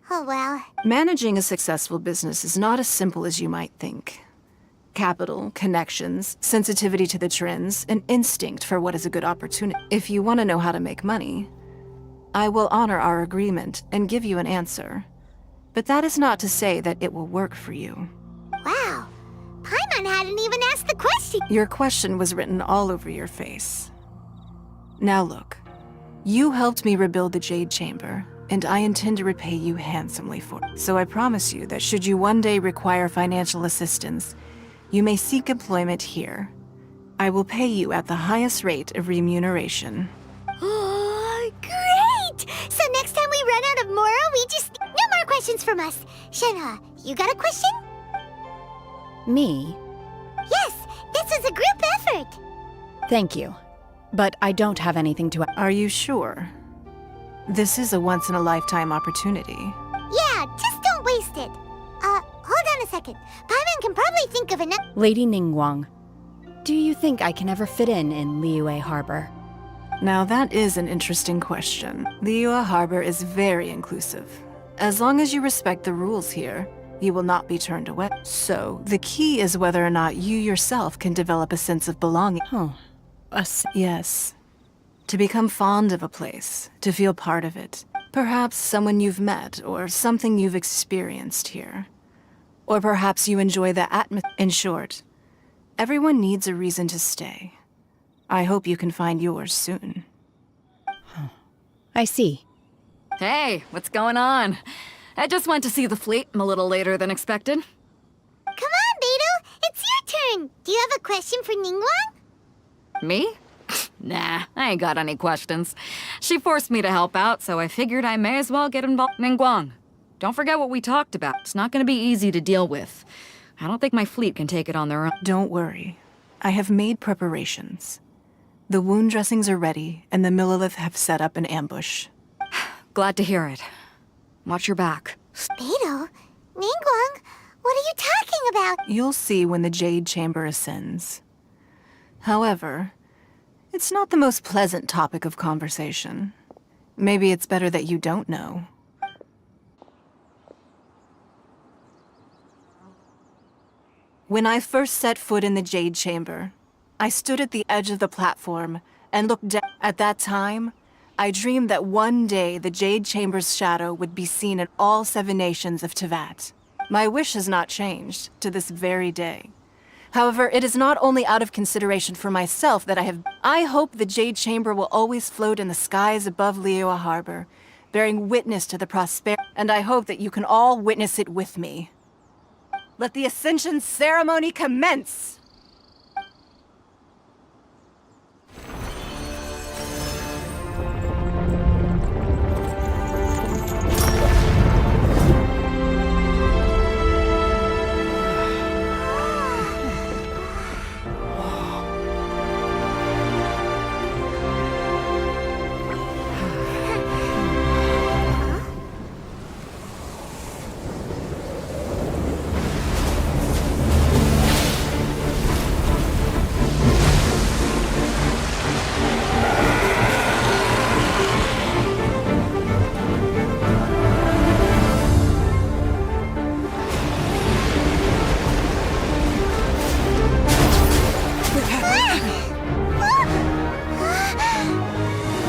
Oh well. Managing a successful business is not as simple as you might think. Capital, connections, sensitivity to the trends, an instinct for what is a good opportunity. If you want to know how to make money, I will honor our agreement and give you an answer. But that is not to say that it will work for you. Wow, Paimon hadn't even asked the question. Your question was written all over your face. Now look, you helped me rebuild the Jade Chamber, and I intend to repay you handsomely for it. So I promise you that should you one day require financial assistance, you may seek employment here. I will pay you at the highest rate of remuneration. Oh, great! So next time we run out of Moro, we just... No more questions from us. Shenhe, you got a question? Me? Yes, this was a group effort. Thank you. But I don't have anything to... Are you sure? This is a once-in-a-lifetime opportunity. Yeah, just don't waste it. Hold on a second. Paimon can probably think of an... Lady Ningguang, do you think I can ever fit in Liyue Harbor? Now that is an interesting question. Liyue Harbor is very inclusive. As long as you respect the rules here, you will not be turned away. So, the key is whether or not you yourself can develop a sense of belonging. Oh, Yes. To become fond of a place, to feel part of it. Perhaps someone you've met, or something you've experienced here. Or perhaps you enjoy the atmosphere. In short, everyone needs a reason to stay. I hope you can find yours soon. I see. Hey, what's going on? I just went to see the fleet. I'm a little later than expected. Come on, Beidou. It's your turn. Do you have a question for Ningguang? Me? Nah, I ain't got any questions. She forced me to help out, so I figured I may as well get involved. Ningguang, don't forget what we talked about. It's not gonna be easy to deal with. I don't think my fleet can take it on their own. Don't worry. I have made preparations. The wound dressings are ready, and the Millilith have set up an ambush. Glad to hear it. Watch your back. Beidou? Ningguang? What are you talking about? You'll see when the Jade Chamber ascends. However, it's not the most pleasant topic of conversation. Maybe it's better that you don't know. When I first set foot in the Jade Chamber, I stood at the edge of the platform and looked down. At that time, I dreamed that one day the Jade Chamber's shadow would be seen in all 7 nations of Tevat. My wish has not changed to this very day. However, it is not only out of consideration for myself that I hope the Jade Chamber will always float in the skies above Liyue Harbor, bearing witness to the prosperity, and I hope that you can all witness it with me. Let the Ascension ceremony commence!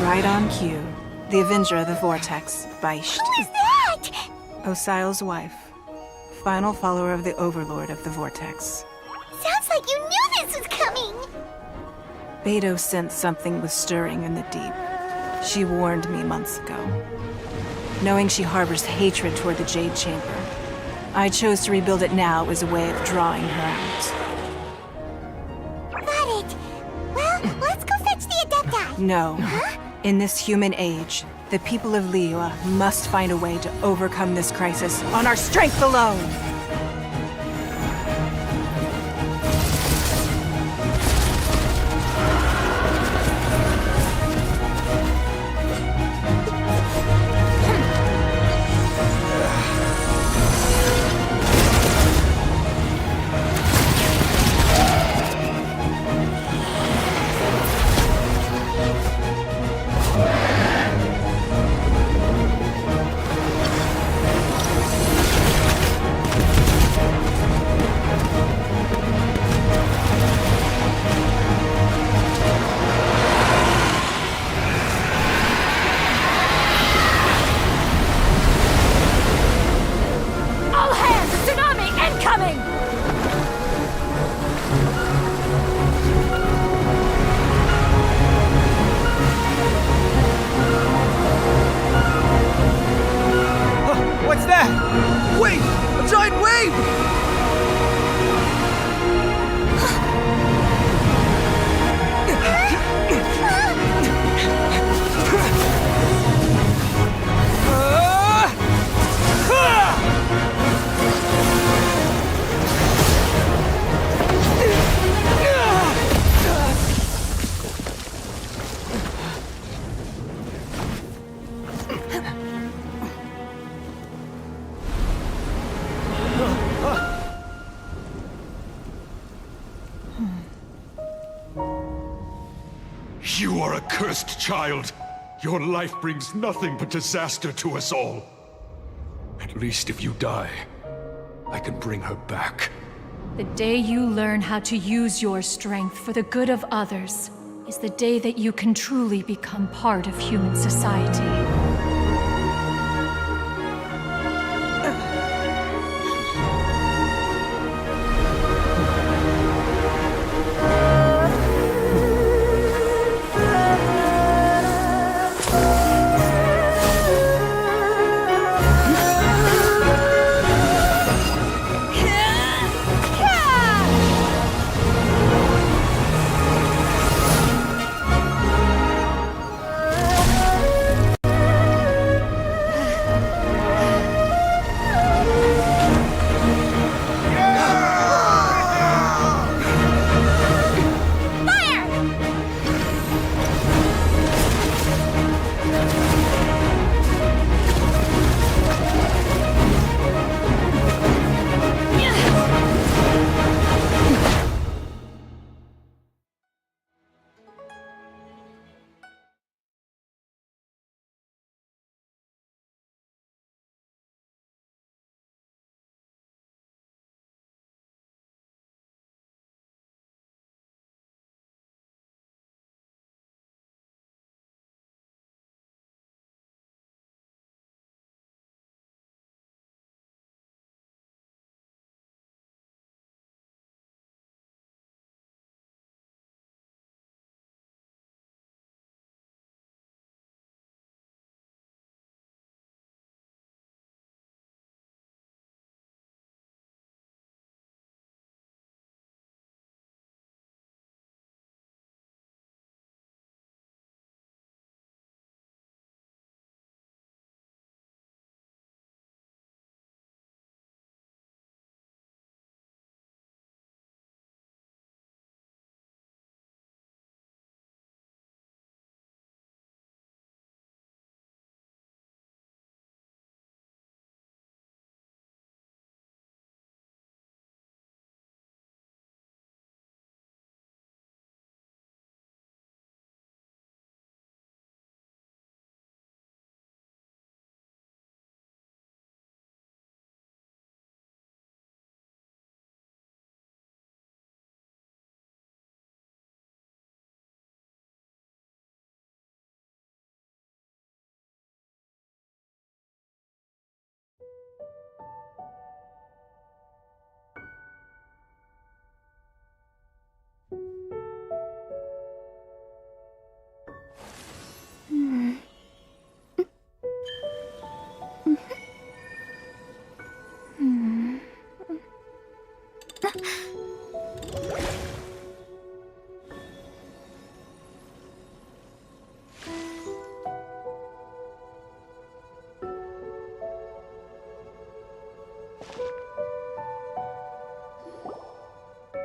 Right on cue. The Avenger of the Vortex, Beisht. Who is that? Osial's wife. Final follower of the Overlord of the Vortex. Sounds like you knew this was coming. Beidou sensed something was stirring in the deep. She warned me months ago. Knowing she harbors hatred toward the Jade Chamber, I chose to rebuild it now as a way of drawing her out. Got it. Well, let's go fetch the Adepti. No. In this human age, the people of Liyue must find a way to overcome this crisis on our strength alone! What's that? Wait! A giant wave! You are a cursed child. Your life brings nothing but disaster to us all. At least if you die, I can bring her back. The day you learn how to use your strength for the good of others is the day that you can truly become part of human society.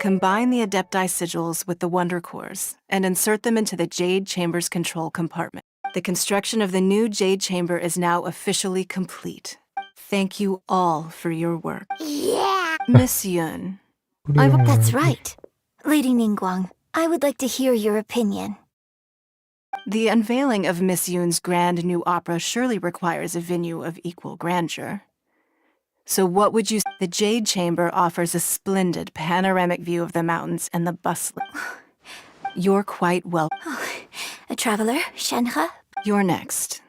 Combine the Adepti sigils with the Wonder Cores and insert them into the Jade Chamber's control compartment. The construction of the new Jade Chamber is now officially complete. Thank you all for your work. Yeah! Miss Yun, That's right. Lady Ningguang, I would like to hear your opinion. the unveiling of Miss Yun's grand new opera surely requires a venue of equal grandeur. So what would you say? The Jade Chamber offers a splendid panoramic view of the mountains and the bustling. You're quite well. A traveler, Shenhe? You're next.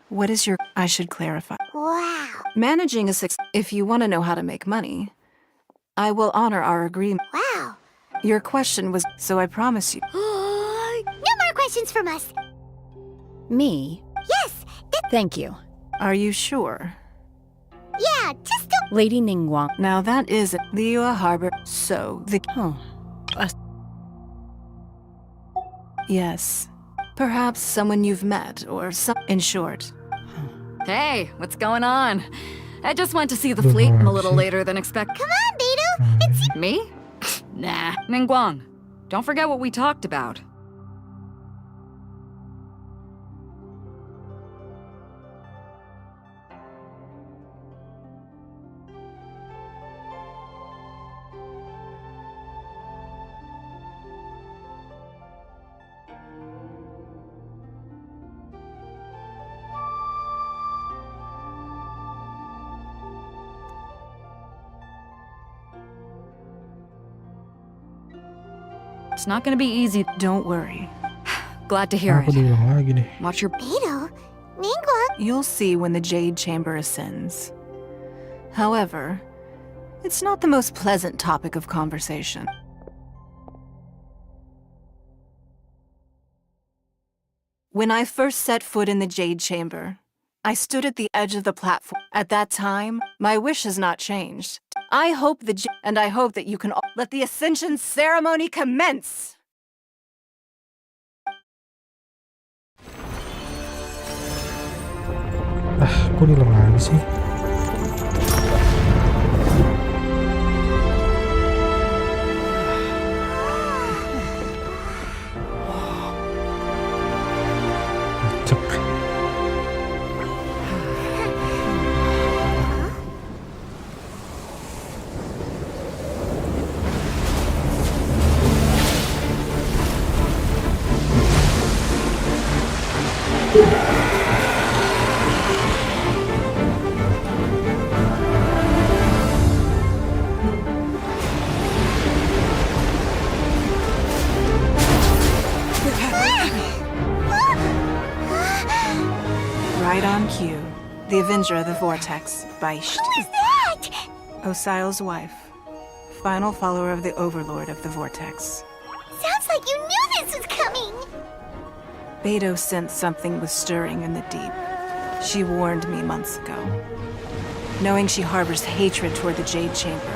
What is your... I should clarify. Wow. Managing a if you want to know how to make money, I will honor our agreement. Wow. Your question was, so I promise you. No more questions from us. Me? Yes. Thank you. Are you sure? Yeah, just don't... Lady Ningguang. Now that is Liyue Harbor. So the... Oh. Yes. Perhaps someone you've met, or some... In short. Hey, what's going on? I just went to see the fleet a little later than expected. Come on, Beidou. It's... Me? Nah. Ningguang, don't forget what we talked about. It's not gonna be easy. Don't worry. Glad to hear Aku it. diulang lagi nih. Watch your... Beidou? Ningguang? You'll see when the Jade Chamber ascends. However, it's not the most pleasant topic of conversation. When I first set foot in the Jade Chamber, I stood at the edge of the platform. At that time, my wish has not changed. I hope I hope that you can all let the Ascension ceremony commence! Kok diulang lagi sih? Cek. Right on cue. The Avenger of the Vortex, Beisht. Who is that? Osial's wife. Final follower of the Overlord of the Vortex. Sounds like you knew this was coming. Beidou sensed something was stirring in the deep. She warned me months ago. Knowing she harbors hatred toward the Jade Chamber,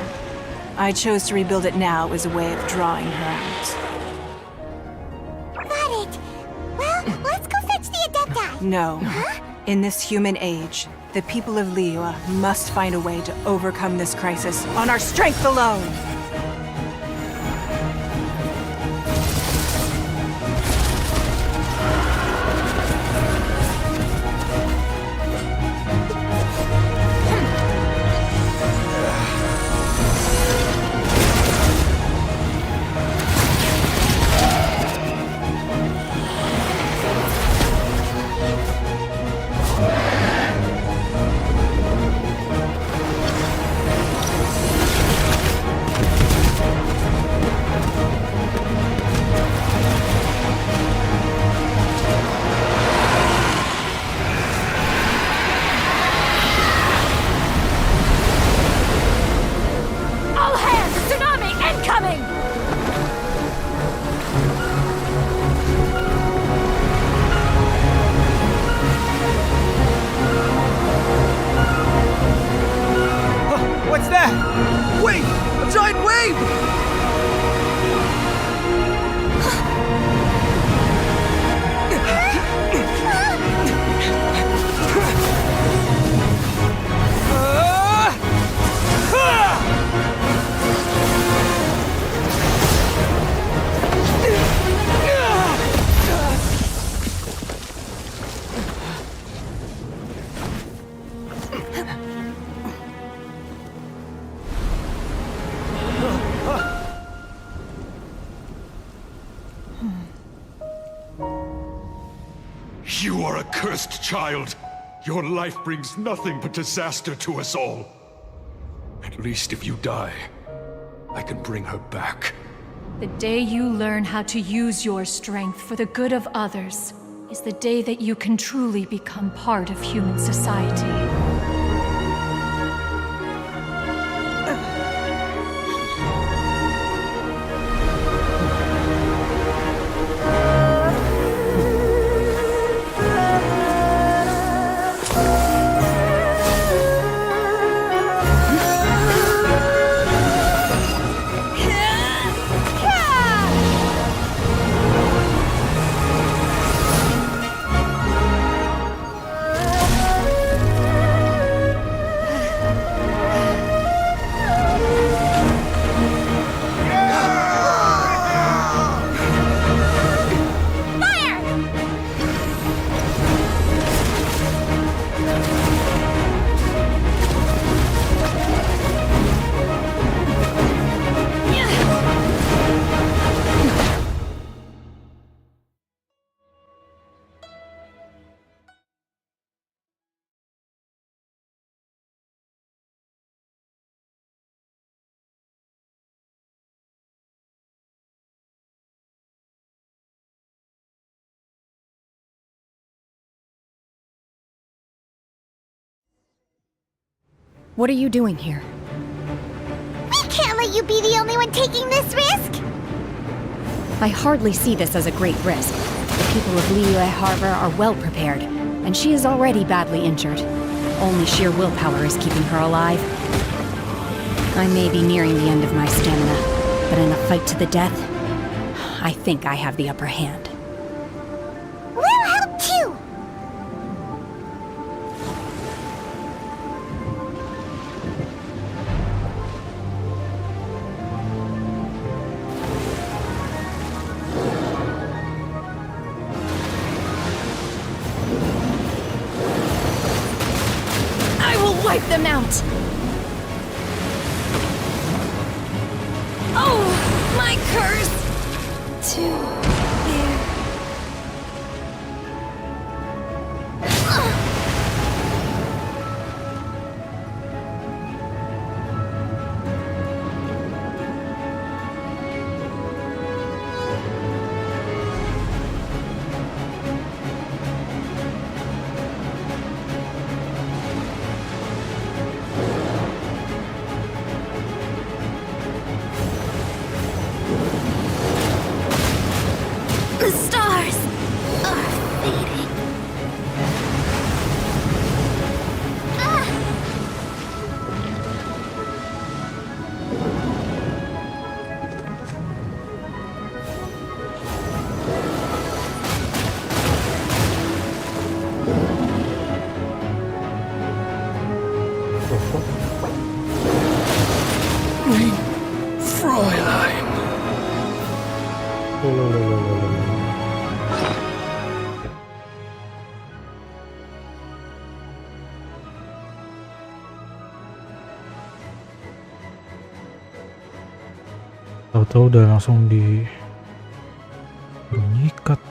I chose to rebuild it now as a way of drawing her out. Got it. Well, let's go fetch the Adepti. No. In this human age, the people of Liyue must find a way to overcome this crisis on our strength alone! You are a cursed child. Your life brings nothing but disaster to us all. At least if you die, I can bring her back. The day you learn how to use your strength for the good of others is the day that you can truly become part of human society. What are you doing here? We can't let you be the only one taking this risk! I hardly see this as a great risk. The people of Liyue Harbor are well prepared, and she is already badly injured. Only sheer willpower is keeping her alive. I may be nearing the end of my stamina, but in a fight to the death, I think I have the upper hand. We'll help too! Wipe them out! Oh, my curse! The stars are fading. Fräulein. Tahu-tahu udah langsung nyikat.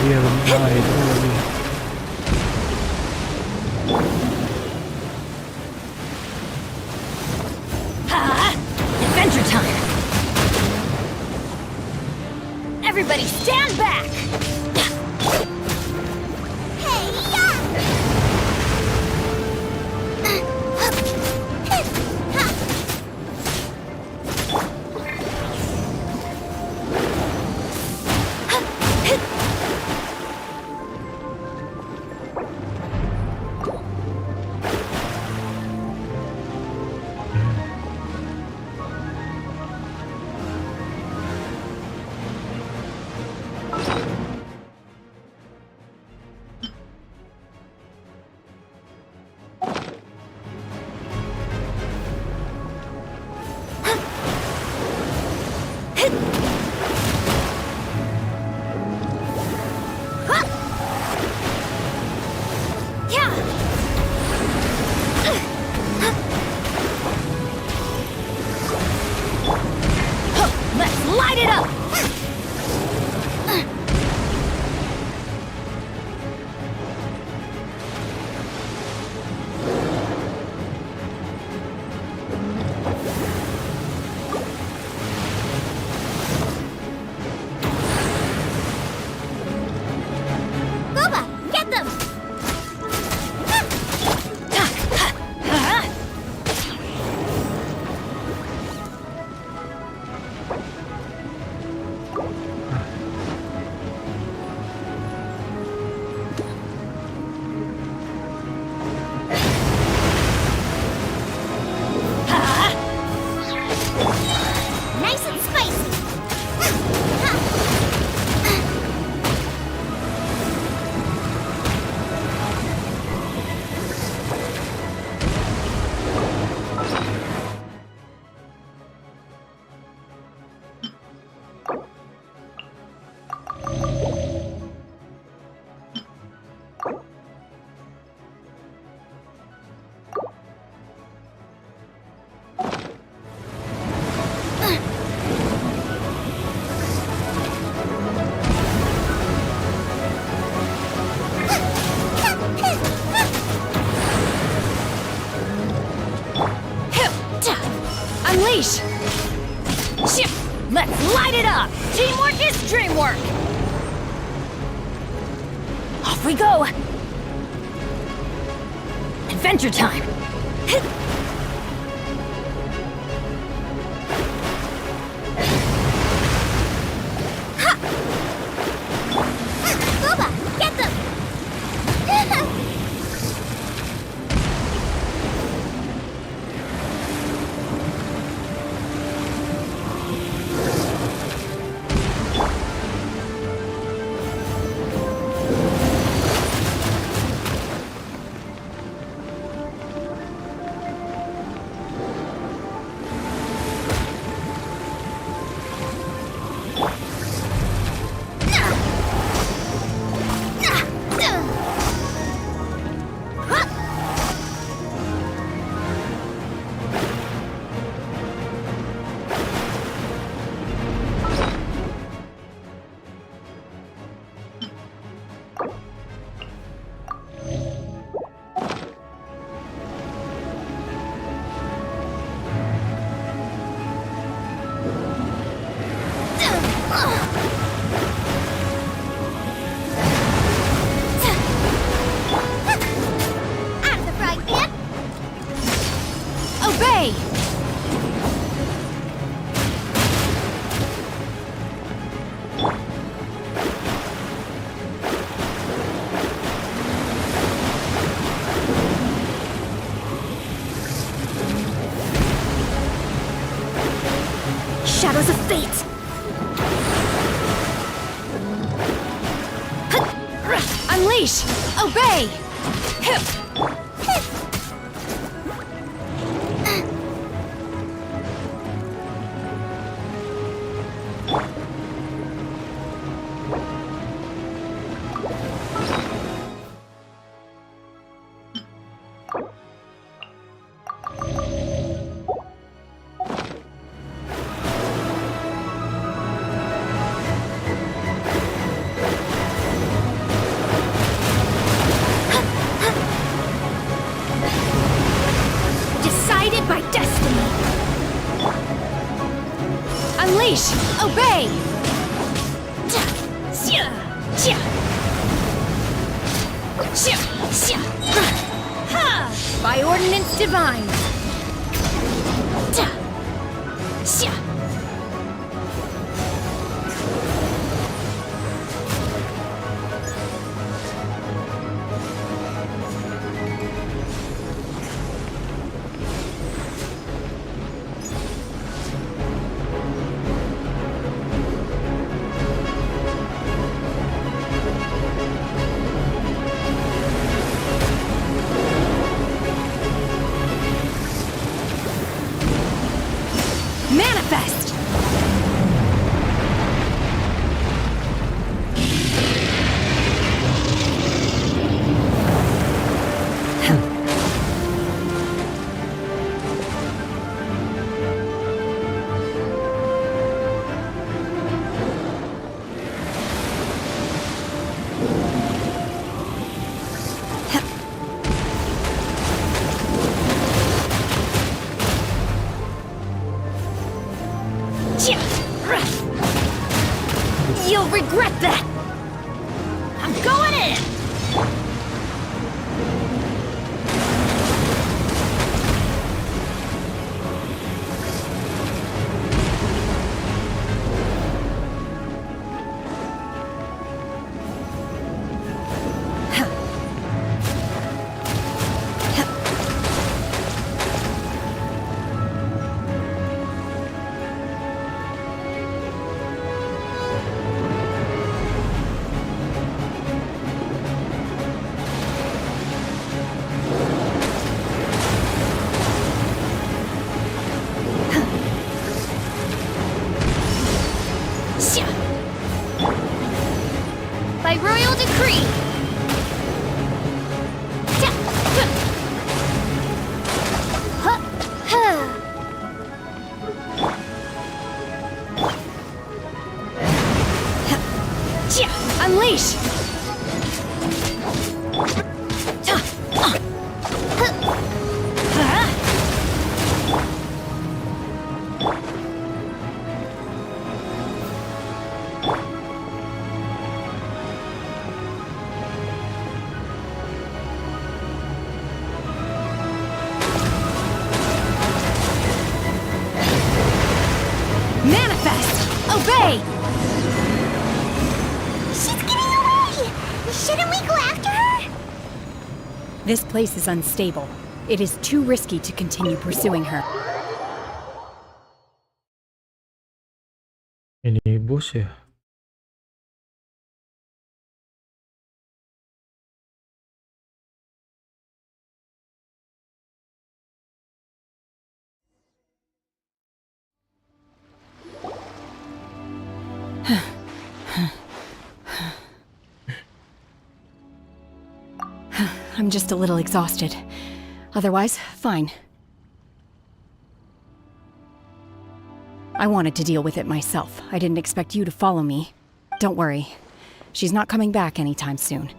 Dia lemah itu lagi. Adventure time! Everybody stand back! Unleash! Let's light it up! Teamwork is dreamwork! Off we go! Adventure time! Booba, get them! Obey! Shadows of fate! Unleash! Obey! Hip! Decided by destiny! Unleash! Obey! By ordinance divine! Hey! She's getting away! Shouldn't we go after her? This place is unstable. It is too risky to continue pursuing her. Ini bos ya. I'm just a little exhausted. Otherwise, fine. I wanted to deal with it myself. I didn't expect you to follow me. Don't worry. She's not coming back anytime soon.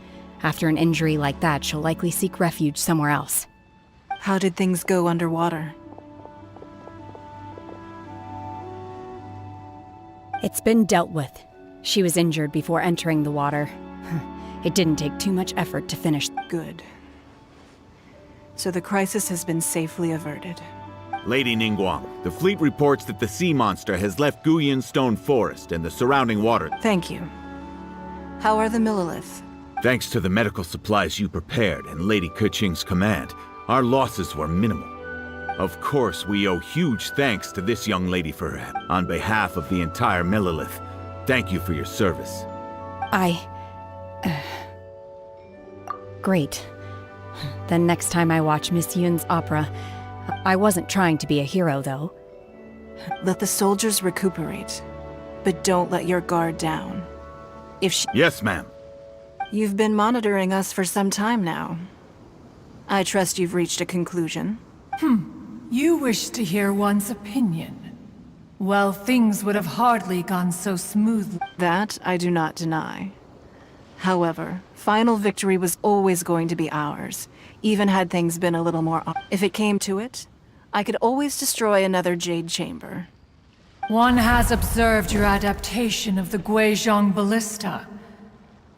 After an injury like that, she'll likely seek refuge somewhere else. How did things go underwater? It's been dealt with. She was injured before entering the water. It didn't take too much effort to finish. Good. So the crisis has been safely averted. Lady Ningguang, the fleet reports that the sea monster has left Guyan Stone Forest and the surrounding water. Thank you. How are the Millilith? Thanks to the medical supplies you prepared and Lady Keqing's command, our losses were minimal. Of course, we owe huge thanks to this young lady for her. On behalf of the entire Millilith, thank you for your service. Great. Then next time I watch Miss Yun's opera, I wasn't trying to be a hero, though. Let the soldiers recuperate, but don't let your guard down. If she— Yes, ma'am. You've been monitoring us for some time now. I trust you've reached a conclusion. You wish to hear one's opinion. Well, things would have hardly gone so smoothly. That I do not deny. However, final victory was always going to be ours, even had things been a little more— If it came to it, I could always destroy another Jade Chamber. One has observed your adaptation of the Guizhong Ballista,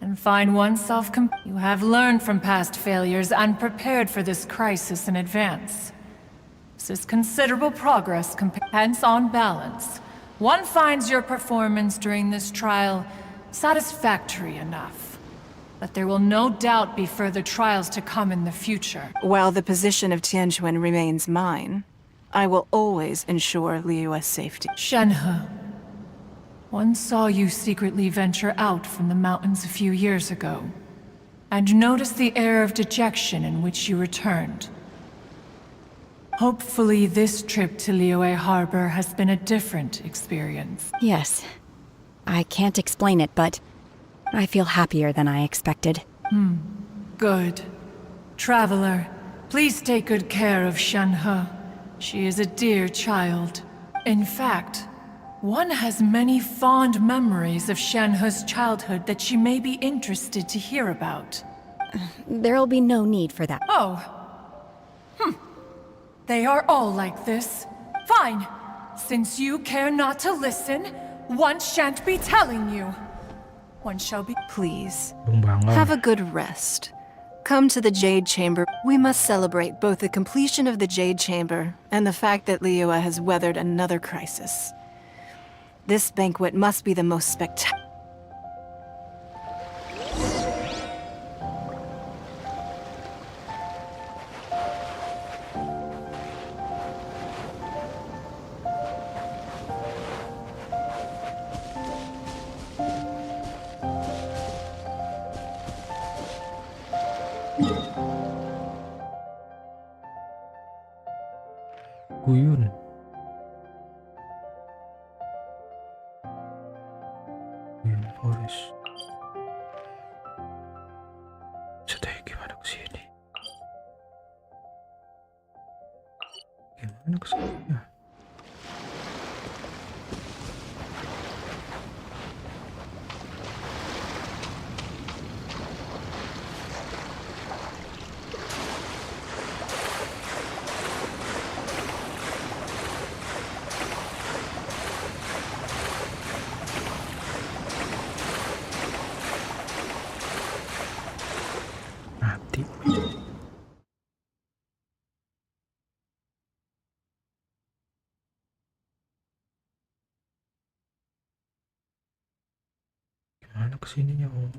and find oneself you have learned from past failures and prepared for this crisis in advance. This is considerable progress, hence on balance. One finds your performance during this trial satisfactory enough. But there will no doubt be further trials to come in the future. While the position of Tianquan remains mine, I will always ensure Liyue's safety. Shenhe, one saw you secretly venture out from the mountains a few years ago, and noticed the air of dejection in which you returned. Hopefully this trip to Liyue Harbor has been a different experience. Yes. I can't explain it, but I feel happier than I expected. Good. Traveler, please take good care of Shenhe. She is a dear child. In fact, one has many fond memories of Shenhe's childhood that she may be interested to hear about. There'll be no need for that. Oh. They are all like this. Fine. Since you care not to listen, one shan't be telling you. One shall be— Please, Bumbangan. have a good rest. Come to the Jade Chamber. We must celebrate both the completion of the Jade Chamber and the fact that Liyue has weathered another crisis. This banquet must be the most spectacular. Guyun. Guyun Forest. Ceritanya gimana kesini? Gimana kesini? Mati. Gimana kesininya? Oh.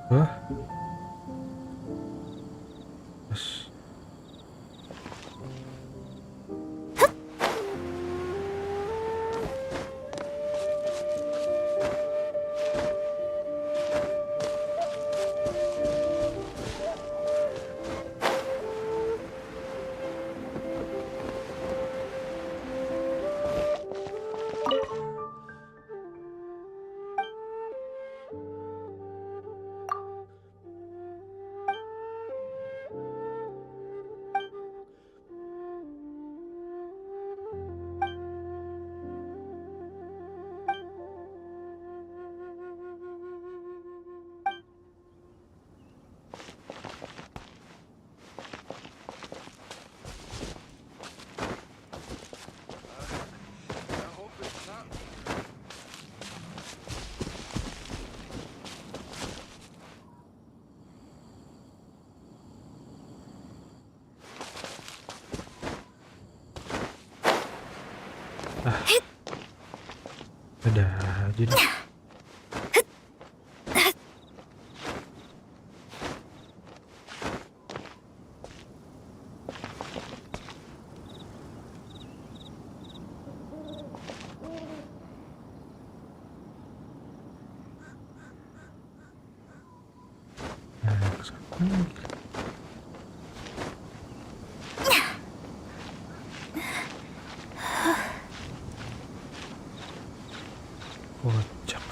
Hah? Terus. Udah aja deh. Nah, kesana lagi. Kocak.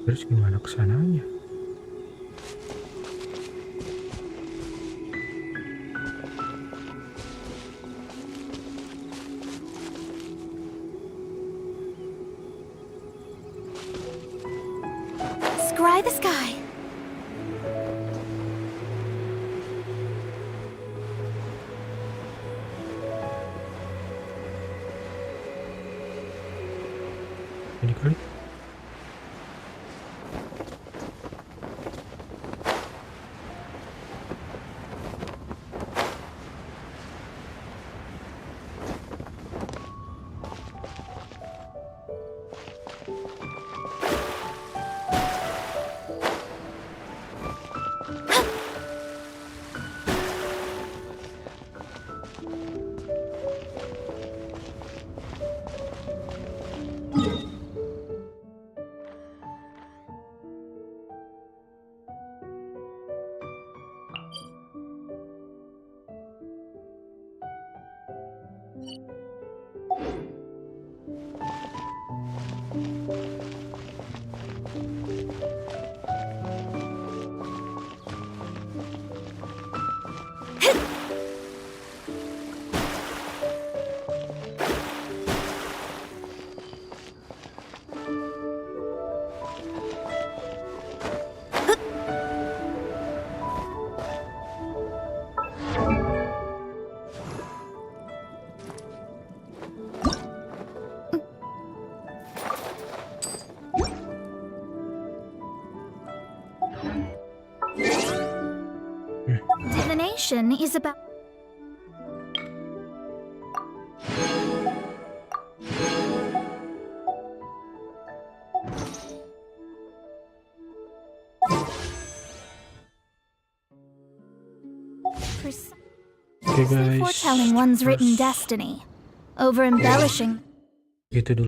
Terus gimana kesananya? Scry the sky. Ini kali. Divination is about... Oke guys, foretelling one's written destiny, over embellishing. gitu dulu.